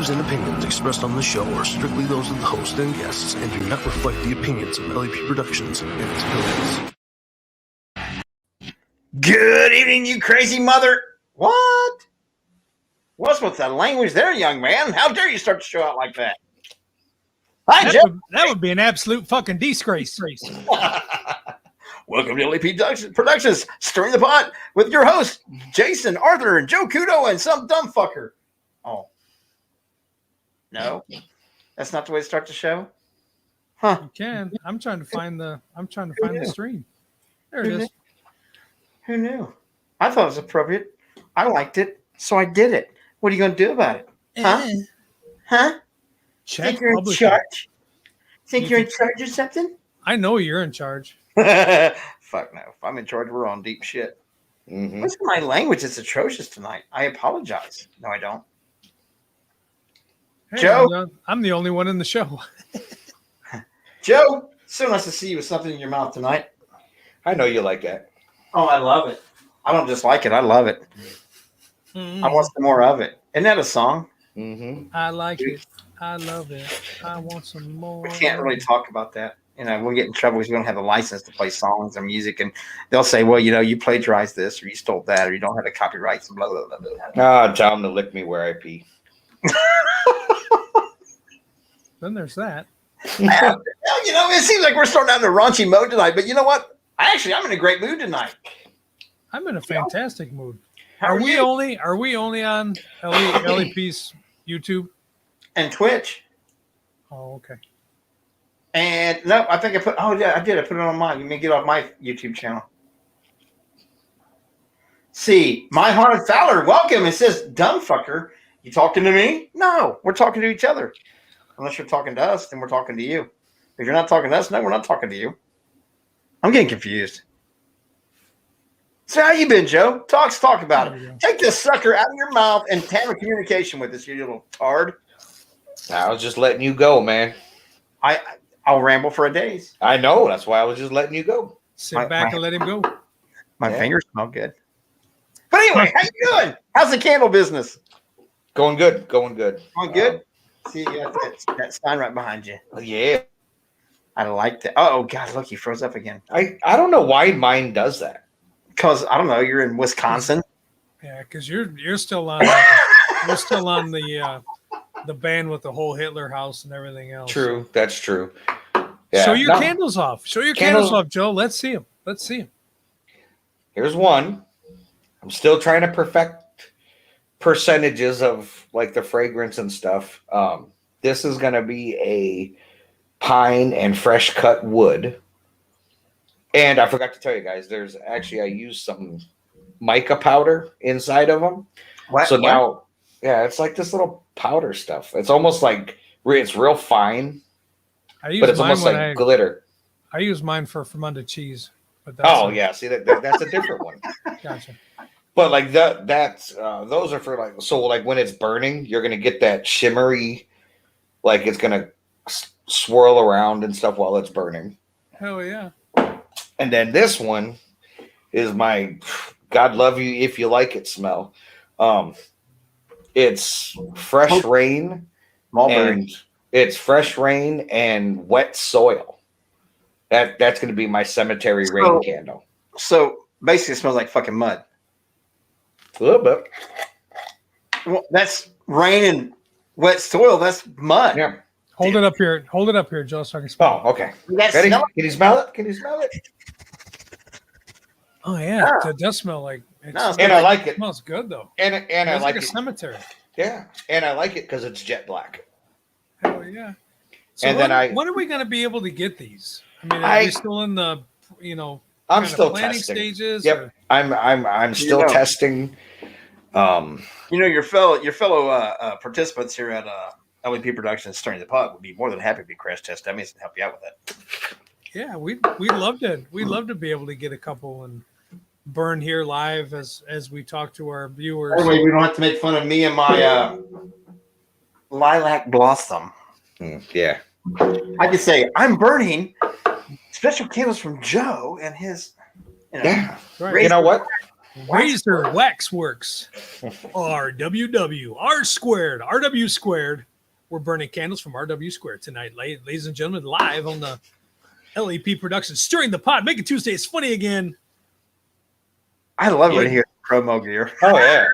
views and opinions expressed on the show are strictly those of the host and guests and do not reflect the opinions of LAP Productions and its affiliates. Good evening, you crazy mother. What? What's with the language there, young man? How dare you start the show out like that? Hi, Joe. That would be an absolute fucking disgrace. Welcome to LAP Productions, Stirring the Pot, with your hosts, Jason, Arthur, and Joe Kudo, and some dumb fucker. Oh. No? That's not the way to start the show? Huh. You can. I'm trying to find the stream. There it is. Who knew? I thought it was appropriate. I liked it, so I did it. What are you going to do about it? Huh? Huh? Think you're in charge? Think you're in charge of something? I know you're in charge. Fuck no. If I'm in charge, we're on deep shit. Mm-hmm. What's my language? It's atrocious tonight. I apologize. No, I don't. Hey, Joe? I'm the only one in the show. Joe, so nice to see you with something in your mouth tonight. I know you like that. Oh, I love it. I don't just like it. I love it. Mm-hmm. I want some more of it. Isn't that a song? Mm-hmm. I like it. I love it. I want some more. We can't really talk about that. You know, we'll get in trouble because we don't have a license to play songs or music. And they'll say, well, you know, you plagiarized this or you stole that or you don't have the copyrights and blah, blah, blah, blah. Tell them to lick me where I pee. Then there's that. Well, you know, it seems like we're starting out in a raunchy mode tonight. But you know what? I'm in a great mood tonight. I'm in a fantastic mood. Are we only on LAP's YouTube and Twitch? Oh, okay. And no, I think I put. Oh yeah, I did. I put it on mine. You may get off my YouTube channel. See, my haunted Fowler, welcome. It says, "Dumb fucker, you talking to me?" No, we're talking to each other. Unless you're talking to us, then we're talking to you. If you're not talking to us, no, we're not talking to you. I'm getting confused. So how you been, Joe? Talk about it. Take this sucker out of your mouth and have a communication with us, you little tard. I was just letting you go, man. I'll ramble for a days. I know. That's why I was just letting you go. Sit back and let him go. My fingers smell good. But anyway, how you doing? How's the candle business? Going good. Going good. Going good? See, you got that sign right behind you. Yeah. I like that. Oh, God, look, he froze up again. I don't know why mine does that. Because, I don't know, you're in Wisconsin. Yeah, because you're still on you're still on the band with the whole Hitler house and everything else. True. That's true. Yeah. Show your candles off. Show your candles off, Joe. Let's see them. Here's one. I'm still trying to perfect percentages of like the fragrance and stuff. This is going to be a pine and fresh cut wood. And I forgot to tell you guys, I used some mica powder inside of them. Now, yeah, it's like this little powder stuff. It's almost like it's real fine, but it's almost like glitter. I use mine for fermented cheese. But see that's a different one. Gotcha. But like those are for like when it's burning, you're gonna get that shimmery, like it's gonna swirl around and stuff while it's burning. Hell yeah. And then this one is my God love you if you like it smell. It's fresh rain, and it's fresh rain and wet soil. That's going to be my cemetery rain candle. So basically, it smells like fucking mud. A little bit. Well, that's rain and wet soil. That's mud. Yeah. Hold it up here, Joe, so I can smell. Oh, okay. Ready? Can you smell it? Can you smell it? Oh yeah, it does smell like. I like it. It smells good though. And I like a it. Cemetery. Yeah, and I like it because it's jet black. Hell yeah! So and when are we going to be able to get these? I mean, are we still in the I'm still planning testing stages? Yep, or? I'm still testing. Your fellow participants here at LAP Productions Stirring the Pot would be more than happy to be crash test dummies and help you out with that. Yeah, we'd love to be able to get a couple and burn here live as we talk to our viewers. Anyway, we don't have to make fun of me and my lilac blossom. Yeah. I could say I'm burning special candles from Joe and his. Yeah. Right. You know what? Razor Waxworks, RWW, R squared, RW squared. We're burning candles from RW squared tonight, ladies and gentlemen, live on the LEP Productions. Stirring the pot, making Tuesdays funny again. I love it when you hear promo gear. Oh yeah.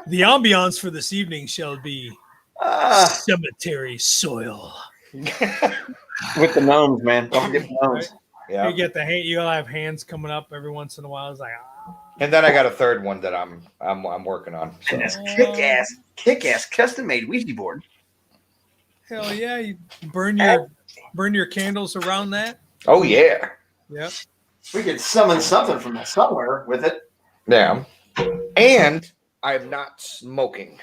The ambiance for this evening shall be cemetery soil. With the gnomes, man. Don't forget the gnomes. Yeah. You get the hand. You gotta have hands coming up every once in a while. It's like, And then I got a third one that I'm working on. So. And that's kick-ass custom-made Ouija board. Hell yeah! You burn your candles around that. Oh yeah. Yep. We could summon something from somewhere with it. Yeah. And I'm not smoking.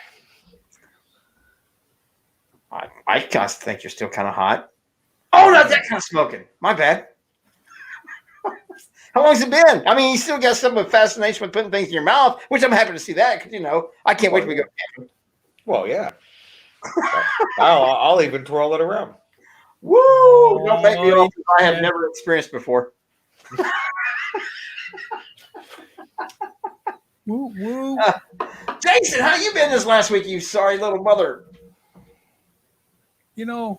I think you're still kind of hot. Oh, not that kind of smoking. My bad. How long's it been? I mean, you still got some fascination with putting things in your mouth, which I'm happy to see that because, I can't wait till we go. Well, yeah. I'll even twirl it around. Woo! Don't make me old. I have never experienced before. Woo, woo. Jason, how you been this last week, you sorry little mother? No,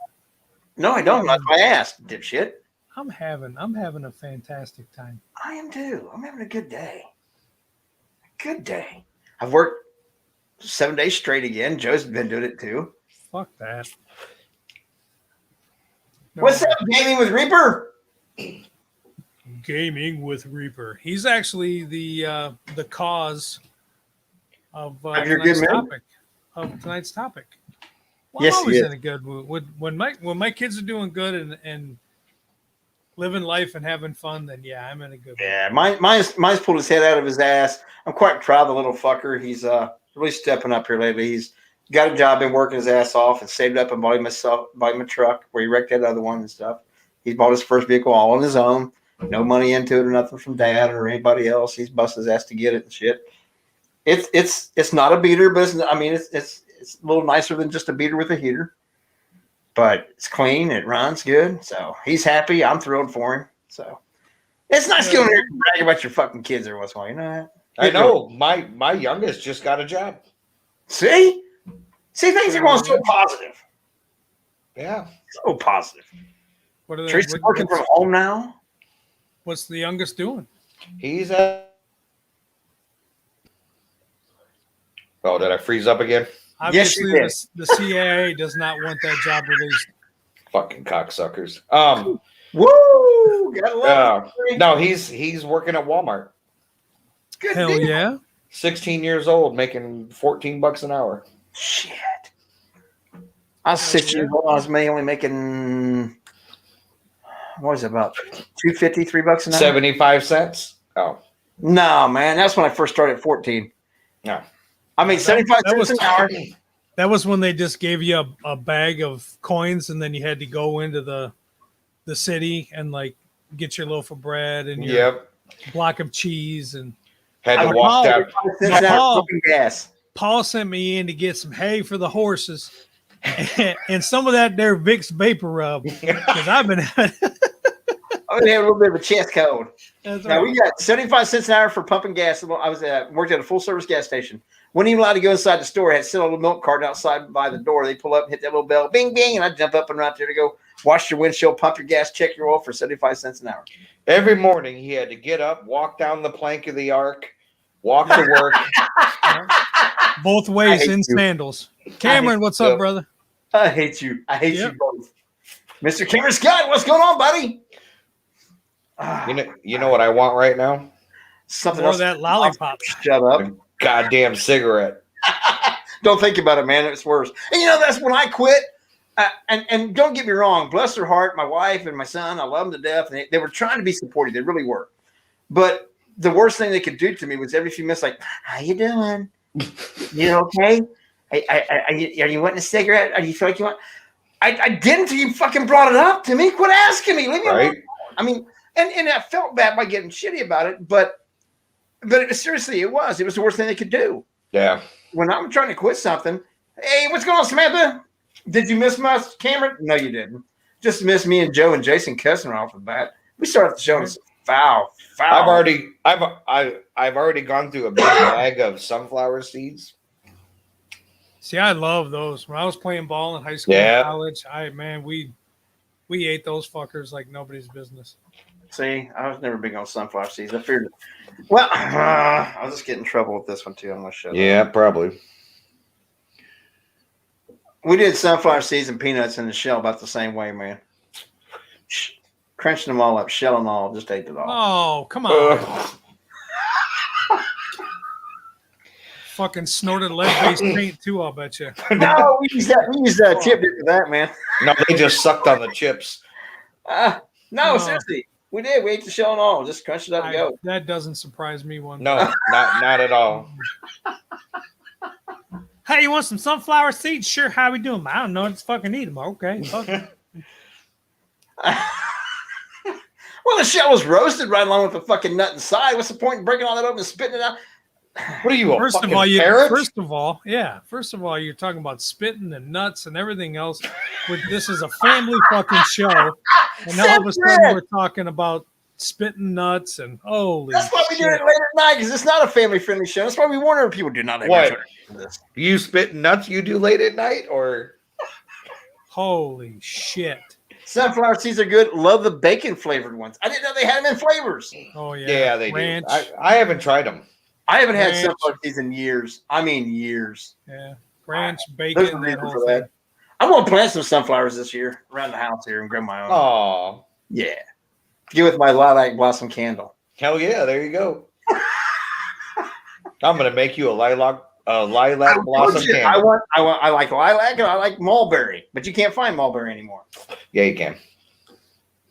I don't. That's why I asked, dipshit. I'm having a fantastic time. I am too. I'm having a good day. Good day. I've worked 7 days straight again. Joe's been doing it too. Fuck that. What's up, Gaming with Reaper? Gaming with Reaper. He's actually the cause of tonight's topic. Well, Yes, I'm always he is. in a good mood. When my kids are doing good and living life and having fun, then yeah, I'm in a good mood. Yeah, mine's pulled his head out of his ass. I'm quite proud of the little fucker. He's really stepping up here lately. He's got a job, been working his ass off, and saved up and bought him a truck where he wrecked that other one and stuff. He's bought his first vehicle all on his own. No money into it or nothing from dad or anybody else. He's busted his ass to get it and shit. It's not a beater, but it's a little nicer than just a beater with a heater. But it's clean. It runs good. So he's happy. I'm thrilled for him. So it's nice going here and brag about your fucking kids every once in a while. You know that? I know. My youngest just got a job. See, things are going so positive. Yeah. So positive. What are Teresa's working from home now. What's the youngest doing? He's Oh, did I freeze up again? Obviously, Yes, the CIA does not want that job released. Fucking cocksuckers. Woo! Gotta love it. No, he's working at Walmart. Good Hell deal. yeah! 16 years old, making $14 an hour. Shit. I was 6 years old. I was only making, what was it, about $2.50, $3 an hour? 75 cents. Oh. No, man. That's when I first started at 14. No. I mean, 75 cents an hour. That was when they just gave you a bag of coins, and then you had to go into the city and like get your loaf of bread and your block of cheese and had to walk down. 75 cents an hour fucking gas. Paul sent me in to get some hay for the horses and some of that there Vicks Vapor Rub because I've been having I would have a little bit of a chest cold. That's Now right. we got 75 cents an hour for pumping gas. I was worked at a full service gas station. Wasn't even allowed to go inside the store. I had to sit on a little milk carton outside by the door. They pull up and hit that little bell, bing, bing, and I jump up and run out there to go wash your windshield, pump your gas, check your oil for 75 cents an hour. Every morning he had to get up, walk down the plank of the ark, walk to work. Both ways hate in you. Cameron, what's up, brother? I hate you. I hate Yep. you both. Mr. Cameron Scott, what's going on, buddy? You know what I want right now? Something More else. of that lollipop. Shut up. A goddamn cigarette. Don't think about it, man. It's worse. And that's when I quit. And don't get me wrong. Bless their heart, my wife and my son. I love them to death. And they were trying to be supportive. They really were. But the worst thing they could do to me was every few minutes, like, "How you doing? You okay? Are you wanting a cigarette? Do you feel like you want?" I didn't until you fucking brought it up to me. Quit asking me. Leave me alone. I mean, and I felt bad by getting shitty about it, but seriously, it was the worst thing they could do. Yeah. When I'm trying to quit something, hey, what's going on, Samantha? Did you miss my Cameron? No, you didn't. Just miss me and Joe and Jason cussing right off the bat. We started the show. Foul. I've already gone through a big bag of sunflower seeds. See, I love those. When I was playing ball in high school and college, we ate those fuckers like nobody's business. See, I was never big on sunflower seeds. I feared. Well, I'll just get in trouble with this one too. I'm gonna shut up. Probably. We did sunflower seeds and peanuts in the shell about the same way, man. Crunching them all up, shell and all, just ate it all. Oh, come on. Fucking snorted lead-based paint too, I'll bet you. No, we used that chip dip for that, man. No, they just sucked on the chips. No, seriously. We did. We ate the shell and all. Just crunched it up and go. That doesn't surprise me one. No, not at all. Hey, you want some sunflower seeds? Sure, how we doing? I don't know. Just fucking eat them. Okay. Fuck. Well, the shell was roasted right along with the fucking nut inside. What's the point in breaking all that open and spitting it out? What are you, a First fucking of all, parrot? First of all, you're talking about spitting and nuts and everything else. This is a family fucking show, and all of a sudden we're talking about spitting nuts and holy. That's why we do it late at night, because it's not a family-friendly show. That's why we warn people do not. What? You spit nuts? You do late at night, or? Holy shit! Sunflower seeds are good. Love the bacon flavored ones. I didn't know they had them in flavors. Oh yeah, yeah, they ranch. do. I haven't tried them. I haven't had sunflower seeds in years. I mean, years. Yeah, ranch, bacon, There's a that reason whole for thing. that. I'm gonna plant some sunflowers this year around the house here and grow my own. Oh, Yeah, get with my lilac blossom candle. hell yeah! There you go. I'm gonna make you a lilac blossom candle. I like lilac and I like mulberry, but you can't find mulberry anymore. Yeah, you can.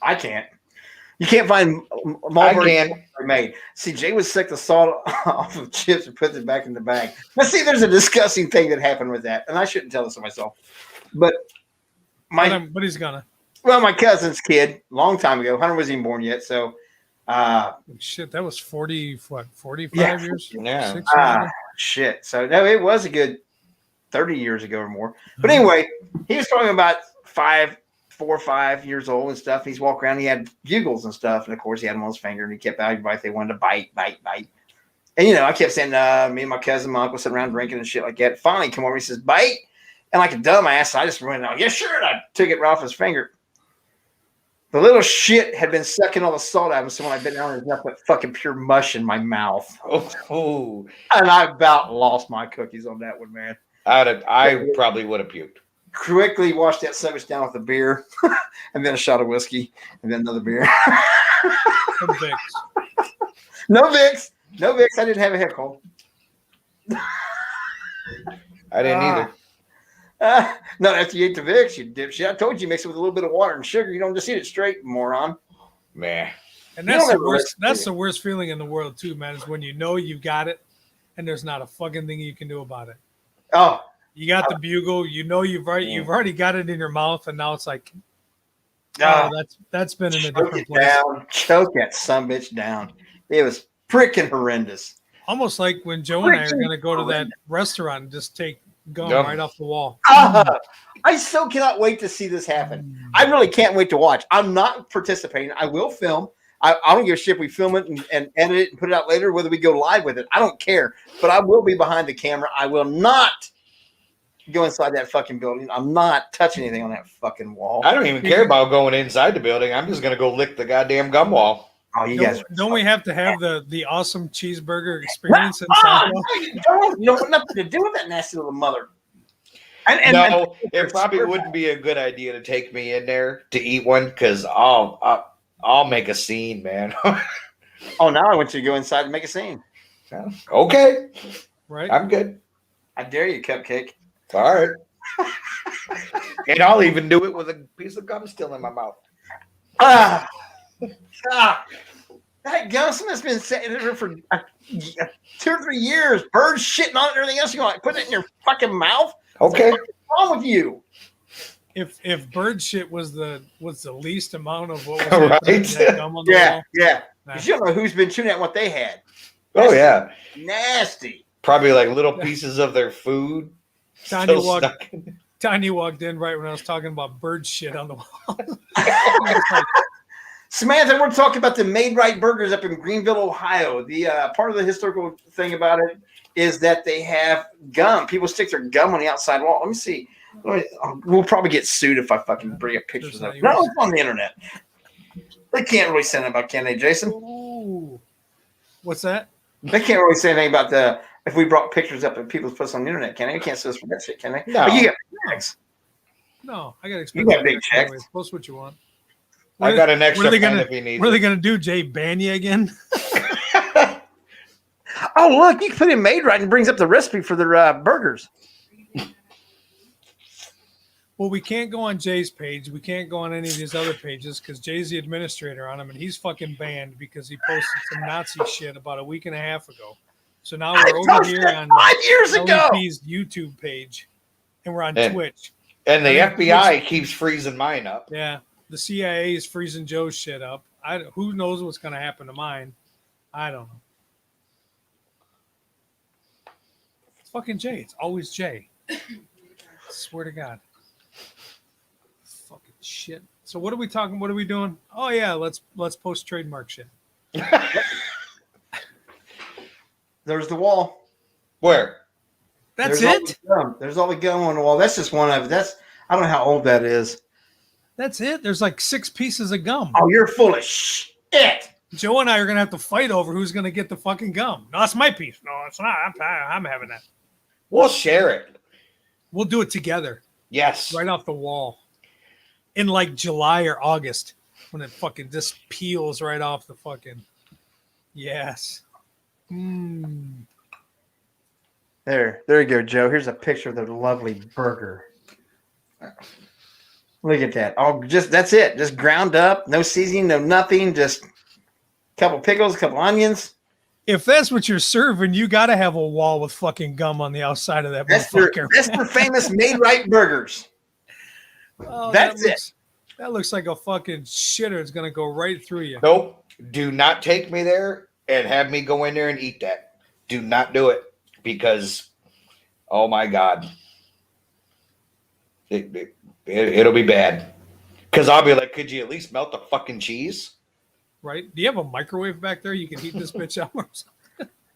I can't. You can't find mulberry I can. made. See, Jay would suck the salt off of chips and put it back in the bag. Now, see, there's a disgusting thing that happened with that, and I shouldn't tell this to myself. But But he's gonna. Well, my cousin's kid, long time ago. Hunter wasn't even born yet, so. Shit, that was 45 years? Yeah. 60 years? Shit. So no, it was a good 30 years ago or more. But anyway, he was talking about 4 or 5 years old and stuff. He's walking around. He had bugles and stuff, and of course, he had them on his finger, and he kept out. They wanted to bite. And I kept saying, me and my cousin, my uncle, sitting around drinking and shit like that. Finally, he come over. He says, "Bite," and like a dumbass, I just went out. Yeah, sure. And I took it right off his finger. The little shit had been sucking all the salt out of him, so when I bit down, there's nothing but fucking pure mush in my mouth. Oh. And I about lost my cookies on that one, man. I probably would have puked. Quickly washed that sandwich down with a beer, and then a shot of whiskey, and then another beer. Some Vicks. No Vicks. I didn't have a head cold. I didn't either. No, after you ate the Vicks, you dipshit. I told you mix it with a little bit of water and sugar. You don't just eat it straight, moron. Man. And that's the worst. That's the worst feeling in the world too, man. Is when you know you've got it, and there's not a fucking thing you can do about it. Oh, you got the bugle. You know you've already got it in your mouth, and now it's like, that's been in a different place. Choke that sumbitch down. It was freaking horrendous. Almost like when Joe and I are going to go to that restaurant and just take gum right off the wall. I so cannot wait to see this happen. I really can't wait to watch. I'm not participating. I will film. I don't give a shit if we film it and edit it and put it out later, whether we go live with it. I don't care. But I will be behind the camera. I will not go inside that fucking building. I'm not touching anything on that fucking wall. I don't even care about going inside the building. I'm just going to go lick the goddamn gum wall. Oh, you guys don't we have to have the awesome cheeseburger experience inside? You don't want nothing to do with that nasty little mother. No, it probably wouldn't be a good idea to take me in there to eat one because I'll make a scene, man. Oh, now I want you to go inside and make a scene. Okay. Right. I'm good. I dare you, Cupcake. All right. And I'll even do it with a piece of gum still in my mouth. That gum has been sitting there for 2 or 3 years. Birds shitting on it and everything else. You want to put it in your fucking mouth? Okay. What's wrong with you? If bird shit was the least amount of what was right? that gum on the wall. Yeah. Nah. You don't know who's been chewing at what they had. Oh yeah. Nasty. Probably like little pieces of their food. Tanya walked in right when I was talking about bird shit on the wall. Samantha, we're talking about the Made Right Burgers up in Greenville, Ohio. The part of the historical thing about it is that they have gum. People stick their gum on the outside wall. Let me see. We'll probably get sued if I fucking bring up pictures of it. No, it's on the internet. They can't really say anything about, can they, Jason? Ooh. What's that? They can't really say anything about if we brought pictures up and people put us on the internet, can they? They can't sue us for that shit, can they? No. But you got checks. No, I got to You got big checks. Post what you want. I got an extra pen if you need What are they it. going to do, Jay? Ban you again? Oh, look, you can put in Made Right and it brings up the recipe for their burgers. Well, we can't go on Jay's page. We can't go on any of these other pages because Jay's the administrator on them, and he's fucking banned because he posted some Nazi shit about a week and a half ago. So now we're over here on 5 years ago. LEP's YouTube page, and we're on Twitch. And the FBI keeps freezing mine up. Yeah, the CIA is freezing Joe's shit up. Who knows what's going to happen to mine? I don't know. It's fucking Jay. It's always Jay. Swear to God. Fucking shit. So what are we talking? What are we doing? Oh yeah, let's post trademark shit. There's the wall. Where? That's There's it. There's all the gum on the wall. That's just one of it. I don't know how old that is. That's it. There's like 6 pieces of gum. Oh, you're full of shit. Joe and I are gonna have to fight over who's gonna get the fucking gum. No, it's my piece. No, it's not. I'm having that. We'll share it. We'll do it together. Yes. Right off the wall. In like July or August, when it fucking just peels right off the fucking. Yes. There you go, Joe. Here's a picture of the lovely burger. Look at that. Oh, that's it. Just ground up, no seasoning, no nothing. Just a couple pickles, a couple onions. If that's what you're serving, you got to have a wall with fucking gum on the outside of that motherfucker. That's their famous Made Right burgers. Oh, that's it. That looks like a fucking shitter. It's gonna go right through you. Nope. Do not take me there and have me go in there and eat that. Do not do it because, oh my God, it'll be bad. Because I'll be like, could you at least melt the fucking cheese? Right? Do you have a microwave back there? You can heat this bitch up.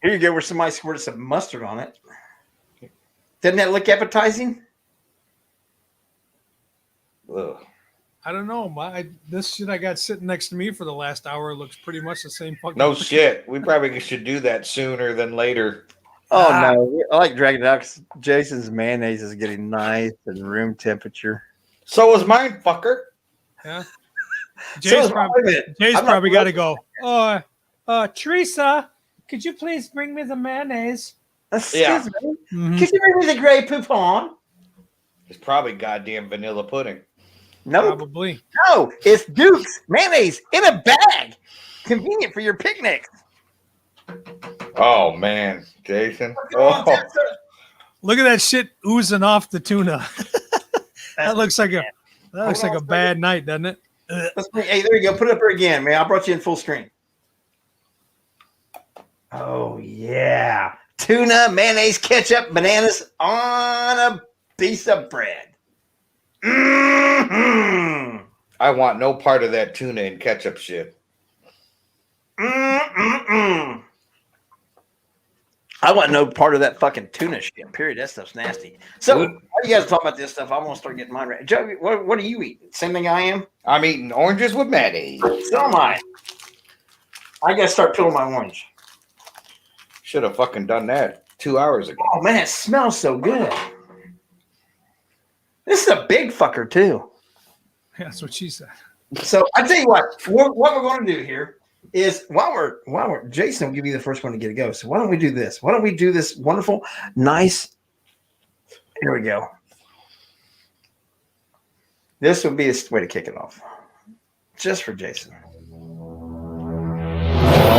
Here you go. Where somebody squirted some mustard on it. Doesn't that look appetizing? Ugh. I don't know. This shit I got sitting next to me for the last hour looks pretty much the same fucking. No shit. We probably should do that sooner than later. Oh no, I like dragging it out because Jason's mayonnaise is getting nice and room temperature. So is mine, fucker. Yeah. Jay's probably got to go. Teresa, could you please bring me the mayonnaise? Excuse me. Mm-hmm. Could you bring me the Grey Poupon? It's probably goddamn vanilla pudding. No, probably. No, it's Duke's mayonnaise in a bag. Convenient for your picnic. Oh man, Jason. Oh. Look at that shit oozing off the tuna. That looks like a bad night, doesn't it? Hey, there you go. Put it up there again, man. I brought you in full screen. Oh yeah, tuna, mayonnaise, ketchup, bananas on a piece of bread. Mm-hmm. I want no part of that tuna and ketchup shit. Mm-mm-mm. I want no part of that fucking tuna shit. Period. That stuff's nasty. So, while you guys talk about this stuff, I want to start getting mine ready. Joe, what are you eating? Same thing I am. I'm eating oranges with mayonnaise. So am I. I gotta start peeling my orange. Should have fucking done that 2 hours ago. Oh man, it smells so good. This is a big fucker too. That's what she said. So I tell you what we're going to do here is while we're Jason will give you the first one to get a go. So why don't we do this? Why don't we do this wonderful, nice? Here we go. This would be a way to kick it off, just for Jason.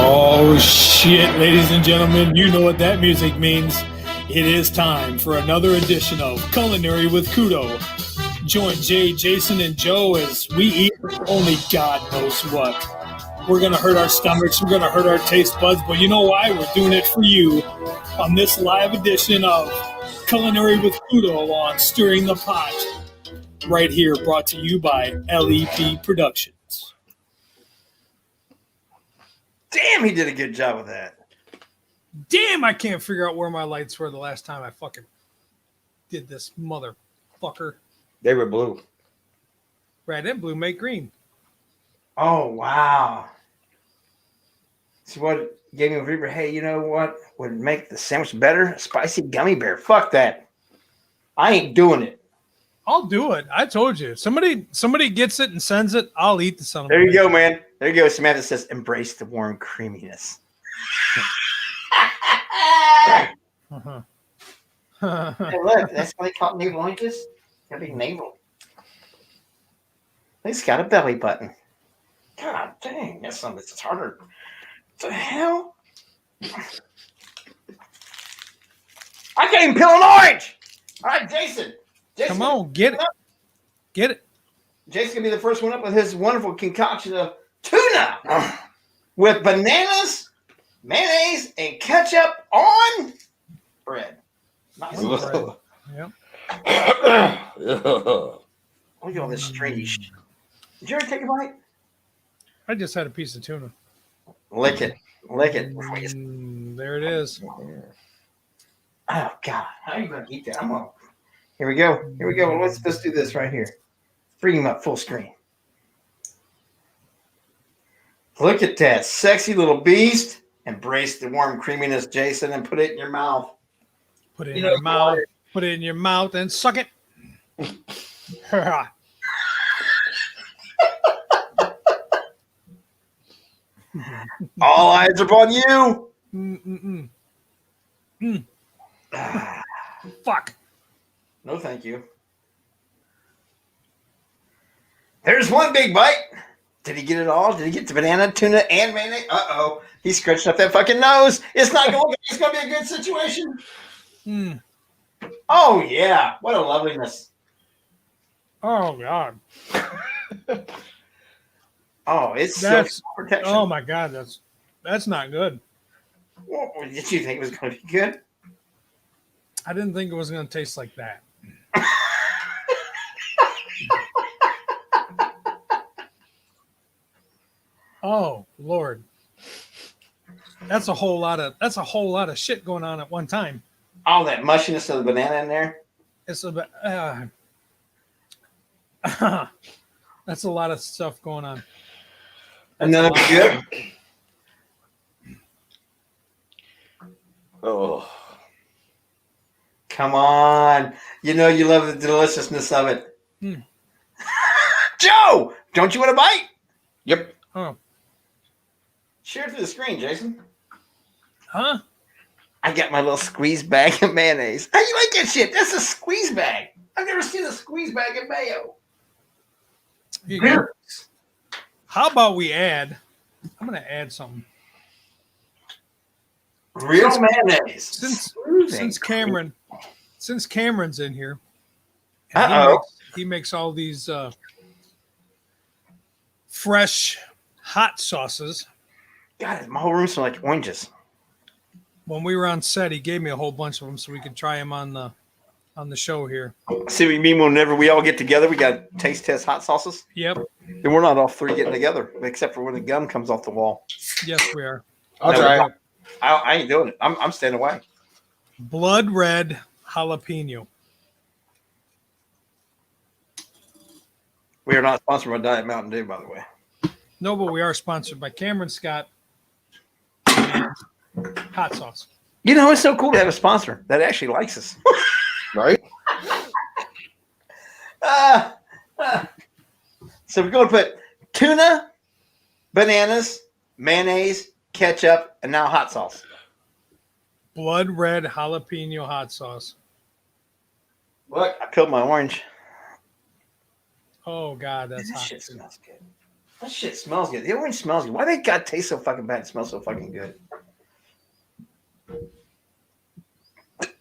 Oh shit, ladies and gentlemen, you know what that music means. It is time for another edition of Culinary with Kudo. Join Jay, Jason, and Joe as we eat only God knows what. We're going to hurt our stomachs, we're going to hurt our taste buds, but you know why? We're doing it for you on this live edition of Culinary with Kudo on Stirring the Pot. Right here, brought to you by LEP Productions. Damn, he did a good job with that. Damn, I can't figure out where my lights were the last time I fucking did this motherfucker. They were blue. Red and blue make green. Oh, wow. See what gave me a Reaper? Hey, you know what would make the sandwich better? A spicy gummy bear. Fuck that. I ain't doing it. I'll do it. I told you. Somebody gets it and sends it. I'll eat the son of a There you bitch. go, man. There you go. Samantha says, embrace the warm creaminess. Uh-huh. Hey, look, that's why they call it navel oranges. Got a big navel. He's got a belly button. God dang, that's something that's harder. What the hell? I can't even peel an orange. All right, Jason. Come on, get it. Get it. Jason's gonna be the first one up with his wonderful concoction of tuna with bananas, mayonnaise, and ketchup on bread. Nice. Bread. Yep. Look at all this stringy shit. Did you ever take a bite? I just had a piece of tuna. Lick it. Lick it. There it is. Oh God, how are you gonna eat that? I'm gonna. Here we go. Here we go. Let's do this right here. Bring him up full screen. Look at that sexy little beast. Embrace the warm creaminess, Jason, and put it in your mouth. Put it in your mouth. Put it in your mouth and suck it. All eyes are upon you. Fuck. No, thank you. There's one big bite. Did he get it all? Did he get the banana, tuna, and mayonnaise? Uh-oh. He scratched up that fucking nose. It's not going to It's going to be a good situation. Oh, yeah. What a loveliness. Oh, God. Oh, it's That's protection. Oh, my God. That's not good. Well, did you think it was going to be good? I didn't think it was going to taste like that. Oh, Lord. That's a whole lot of shit going on at one time. All that mushiness of the banana in there. It's a that's a lot of stuff going on. And none of it good. Oh, Come on. You know you love the deliciousness of it. Joe, don't you want a bite? yep. Oh, Share through the screen, Jason. huh? I got my little squeeze bag of mayonnaise. How you like that shit? That's a squeeze bag. I've never seen a squeeze bag of mayo. Here you go. How about we add? I'm gonna add something. Real mayonnaise. Since Cameron's in here, and Uh-oh. he makes all these fresh hot sauces. God, my whole room smells like oranges. When we were on set, he gave me a whole bunch of them so we could try them on the show here. See what you mean? Whenever we all get together, we got taste test hot sauces. Yep. Then we're not all three getting together, except for when the gum comes off the wall. Yes, we are. I'll No, try it. I ain't doing it. I'm staying away. Blood red jalapeno. We are not sponsored by Diet Mountain Dew, by the way. No, but we are sponsored by Cameron Scott and hot sauce. You know, it's so cool to have a sponsor that actually likes us. Right? So we're going to put tuna, bananas, mayonnaise, ketchup, and now hot sauce. Blood red jalapeno hot sauce. Look, I peeled my orange. Oh God, that's That hot. shit smells good. That shit smells good. The orange smells good. Why they got taste so fucking bad? It smells so fucking good.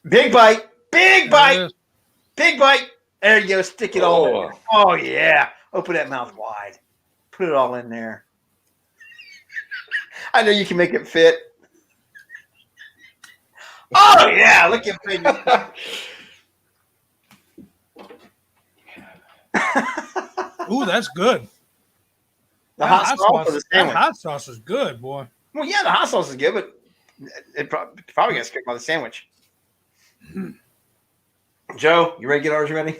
Big bite. Big bite. Big bite. There you go. Stick it all in there. Oh, yeah. Open that mouth wide. Put it all in there. I know you can make it fit. Oh, yeah. Look at me. Ooh, that's good. The hot sauce for the That sandwich. hot sauce is good, boy. Well, yeah, the hot sauce is good, but it probably gets cooked by the sandwich. Joe, you ready to get ours ready?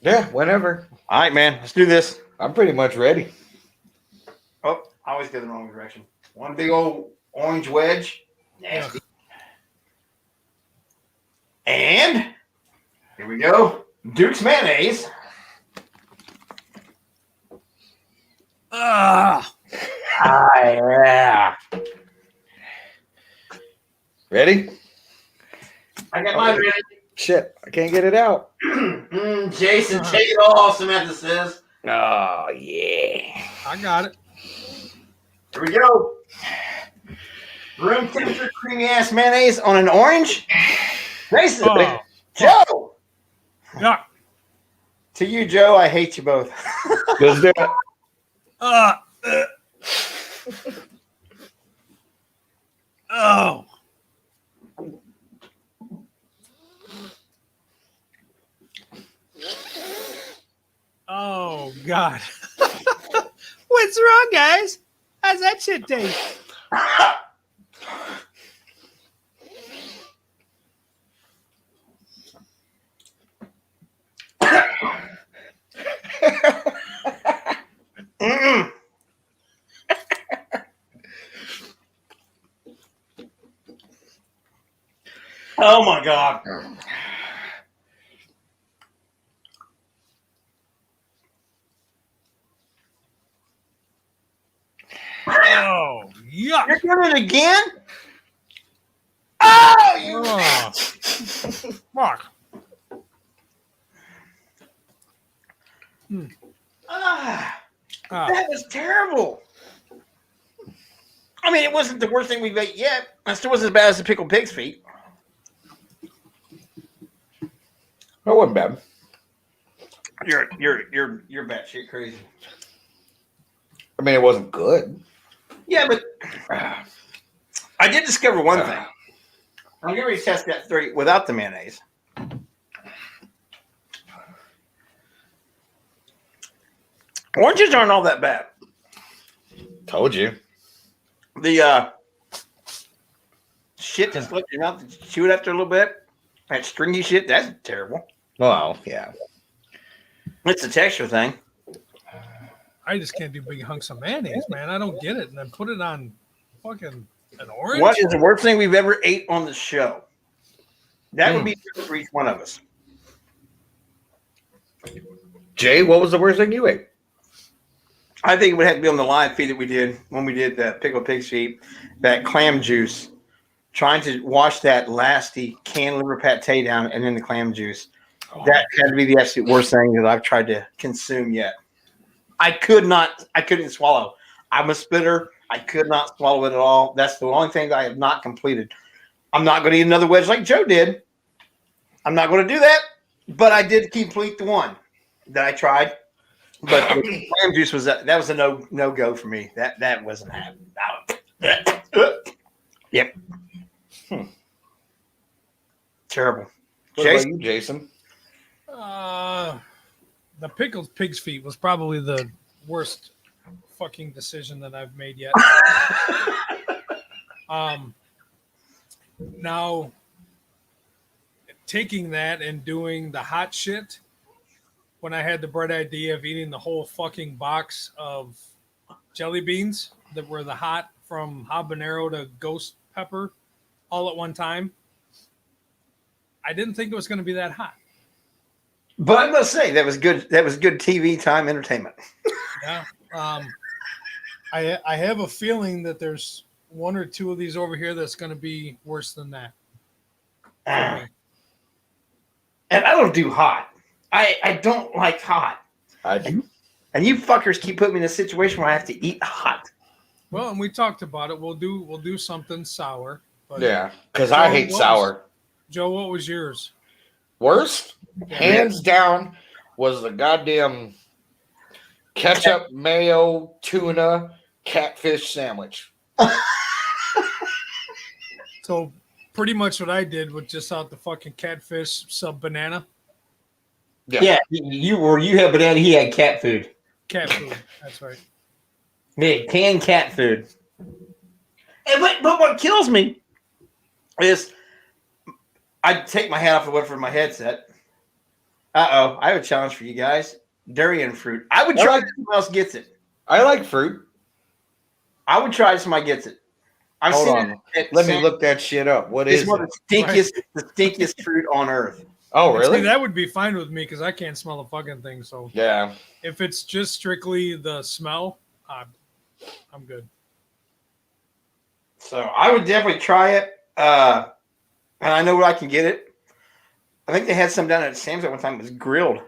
Yeah, whenever. All right, man. Let's do this. I'm pretty much ready. Oh, I always go the wrong direction. One big old orange wedge. Nasty. And here we go. Duke's mayonnaise. Yeah. Ready? I got mine ready. Shit, I can't get it out. Jason, take it off, Samantha says. Oh, yeah. I got it. Here we go. Room temperature creamy ass mayonnaise on an orange. Jason. Oh. Joe. Yeah. To you, Joe, I hate you both. Let's do it. Oh. Oh God. What's wrong, guys? How's that shit taste? Oh my God. Oh, yuck. You're doing it again? Oh, you. Oh. Fuck. Ah, Ah. that was terrible. I mean, it wasn't the worst thing we've ate yet. It still wasn't as bad as the pickled pig's feet. That wasn't bad. You're batshit crazy. I mean, it wasn't good. Yeah, but I did discover one thing. I'm getting ready to test that theory without the mayonnaise. Oranges aren't all that bad. Told you. The shit that's left in your mouth, chew it after a little bit. That stringy shit, that's terrible. Well, yeah. It's a texture thing. I just can't do big hunks of mayonnaise, man. I don't get it. And then put it on fucking an orange. What is the worst thing we've ever ate on the show? That would be for each one of us. Jay, what was the worst thing you ate? I think it would have to be on the live feed that we did when we did that pickled pig's feet, that clam juice, trying to wash that lasty canned liver pate down and then the clam juice. Oh. That had to be the absolute worst thing that I've tried to consume yet. I couldn't swallow. I'm a spitter. I could not swallow it at all. That's the only thing that I have not completed. I'm not going to eat another wedge like Joe did. I'm not going to do that, but I did complete the one that I tried. But the clam juice was that was a no go for me. That wasn't happening. Yep. Terrible. What about you, Jason? The pickled pig's feet was probably the worst fucking decision that I've made yet. Now taking that and doing the hot shit when I had the bright idea of eating the whole fucking box of jelly beans that were the hot from habanero to ghost pepper all at one time. I didn't think it was going to be that hot. But I must say that was good. That was good TV time entertainment. Yeah. I have a feeling that there's one or two of these over here that's going to be worse than that. And I don't do hot. I don't like hot. I do. And you fuckers keep putting me in a situation where I have to eat hot. Well, and we talked about it. We'll do something sour. But Yeah, because I hate sour. Joe, what was yours? Worst, hands down, was the goddamn ketchup, mayo, tuna, catfish sandwich. So pretty much what I did was just out the fucking catfish sub banana. Yeah, you had banana. He had cat food. Cat food. That's right. Yeah, canned cat food. But what kills me is I take my hat off and wait for my headset. I have a challenge for you guys. Durian fruit. I would try if someone else gets it. I like fruit. I would try if somebody gets it. I've Hold seen on. it. Let me look that shit up. What is It's one of it? the stinkiest fruit on earth. Oh, really? See, that would be fine with me because I can't smell a fucking thing. So Yeah. if it's just strictly the smell, I'm good. So I would definitely try it. And I know where I can get it. I think they had some down at Sam's at one time. It was grilled.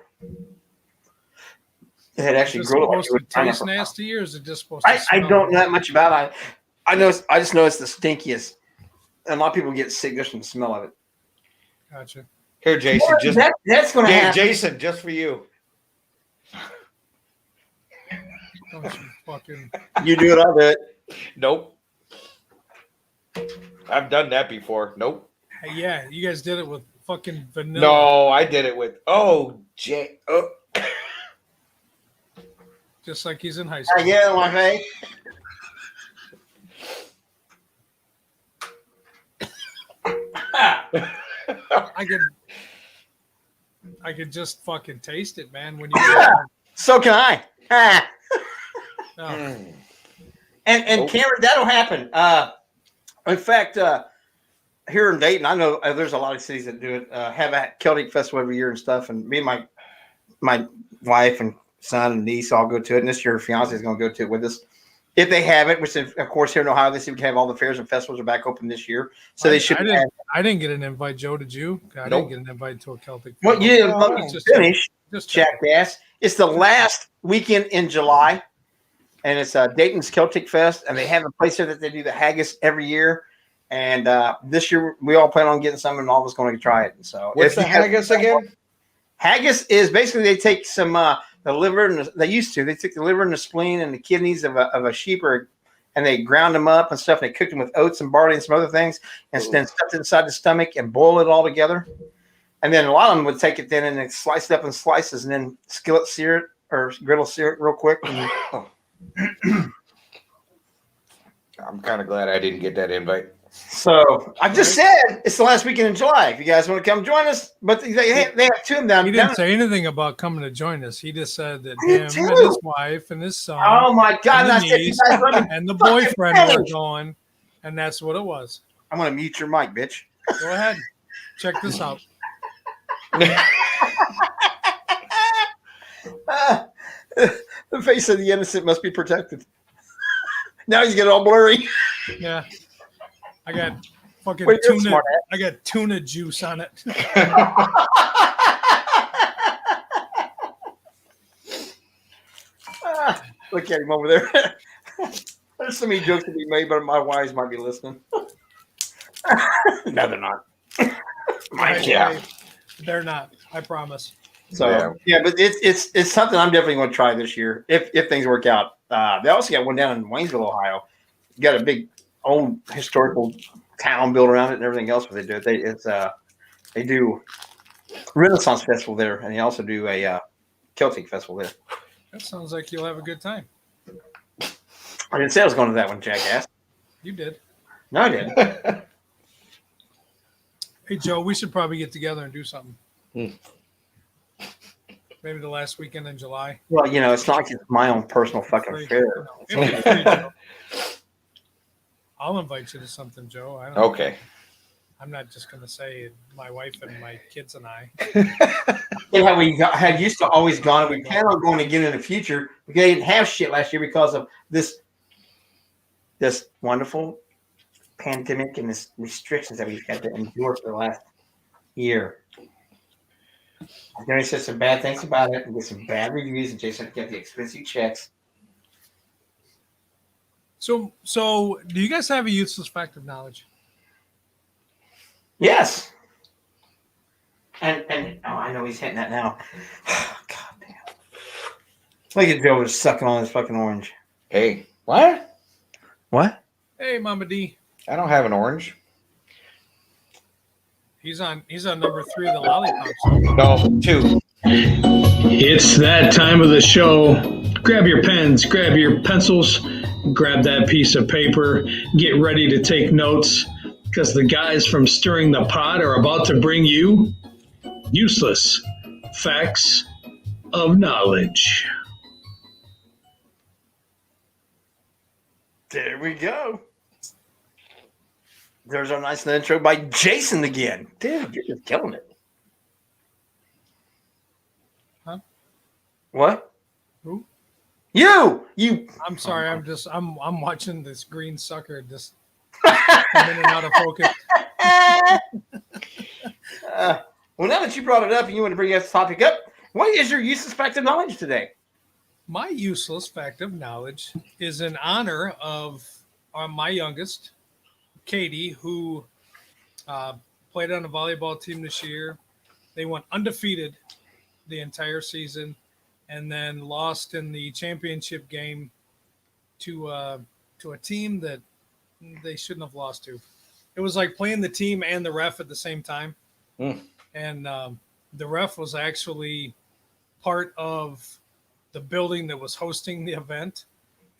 It had actually Is it grilled. supposed to taste nasty, or is it just supposed to I smell? don't know that much about it. I just know it's the stinkiest. And a lot of people get sick just from the smell of it. Gotcha. Here, Jason. That's going to happen. Jason, just for you. Don't you fucking. You do it, I'll do it. Nope. I've done that before. Nope. Hey, yeah, you guys did it with fucking vanilla. No, I did it with. Just like he's in high school. I get it on my face. I could just fucking taste it, man. When you So can I. oh, And Cameron, that'll happen. In fact, here in Dayton, I know there's a lot of cities that do it. Have a Celtic festival every year and stuff. And me and my wife and son and niece all go to it. And this year, fiance is going to go to it with us. If they have it, which of course here in Ohio, they seem to have all the fairs and festivals are back open this year. So they should. I didn't get an invite, Joe. Did you? I didn't get an invite to a Celtic. Well, you didn't let me finish, just jackass. It's the last weekend in July, and it's Dayton's Celtic Fest, and they have a place there that they do the haggis every year. And this year, we all plan on getting some, and all of us going to try it. So, what's the haggis again? Haggis is basically they take some the liver, and they took the liver and the spleen and the kidneys of a sheep, and they ground them up and stuff. And they cooked them with oats and barley and some other things, and then stuffed it inside the stomach and boil it all together. And then a lot of them would take it then and then slice it up in slices and then skillet sear it or griddle sear it real quick. I'm kind of glad I didn't get that invite. So I just said it's the last weekend in July. If you guys want to come join us, but they have two of them down. He didn't say anything about coming to join us. He just said that Me him too. and his wife and his son. Oh my God! and, And I the said, you niece guys let me and the fucking boyfriend were finish. going, and that's what it was. I'm gonna mute your mic, bitch. Go ahead, check this out. The face of the innocent must be protected. Now he's getting all blurry. Yeah, I got fucking Wait, you're tuna. smart I got tuna juice on it. Look at him over there. There's so many jokes to be made, but my wives might be listening. No, they're not. Yeah, they're not. I promise. So yeah, but it's something I'm definitely going to try this year if things work out. They also got one down in Waynesville, Ohio. You got a big old historical town built around it and everything else. What they do, they do Renaissance Festival there, and they also do a Celtic Festival there. That sounds like you'll have a good time. I didn't say I was going to that one, jackass. You did. No, I didn't. Hey, Joe, we should probably get together and do something. Hmm. Maybe the last weekend in July. Well, it's not like it's my own personal fucking affair. It'd be free, Joe. I'll invite you to something, Joe. I don't know. Okay. I'm not just going to say my wife and my kids and I. You know how we had used to always gone, and we plan on going again in the future. We didn't have shit last year because of this wonderful pandemic and this restrictions that we've had to endure for the last year. Jerry said some bad things about it and get some bad reviews, and Jason had to get the expensive checks. So do you guys have a useless fact of knowledge? Yes. And I know he's hitting that now. God damn. Look at Joe just sucking on his fucking orange. Hey, what? What? Hey, Mama D. I don't have an orange. He's on number 3 of the lollipops. No, 2. It's that time of the show. Grab your pens, grab your pencils, grab that piece of paper, get ready to take notes, because the guys from Stirring the Pot are about to bring you useless facts of knowledge. There we go. There's our nice intro by Jason again. Dude, you're just killing it. Huh? What? Who? You. I'm sorry. I'm watching this green sucker just come in and out of focus. Well, now that you brought it up and you want to bring this topic up, what is your useless fact of knowledge today? My useless fact of knowledge is in honor of my youngest, Katie, who played on the volleyball team this year. They went undefeated the entire season and then lost in the championship game to a team that they shouldn't have lost to. It was like playing the team and the ref at the same time. And the ref was actually part of the building that was hosting the event,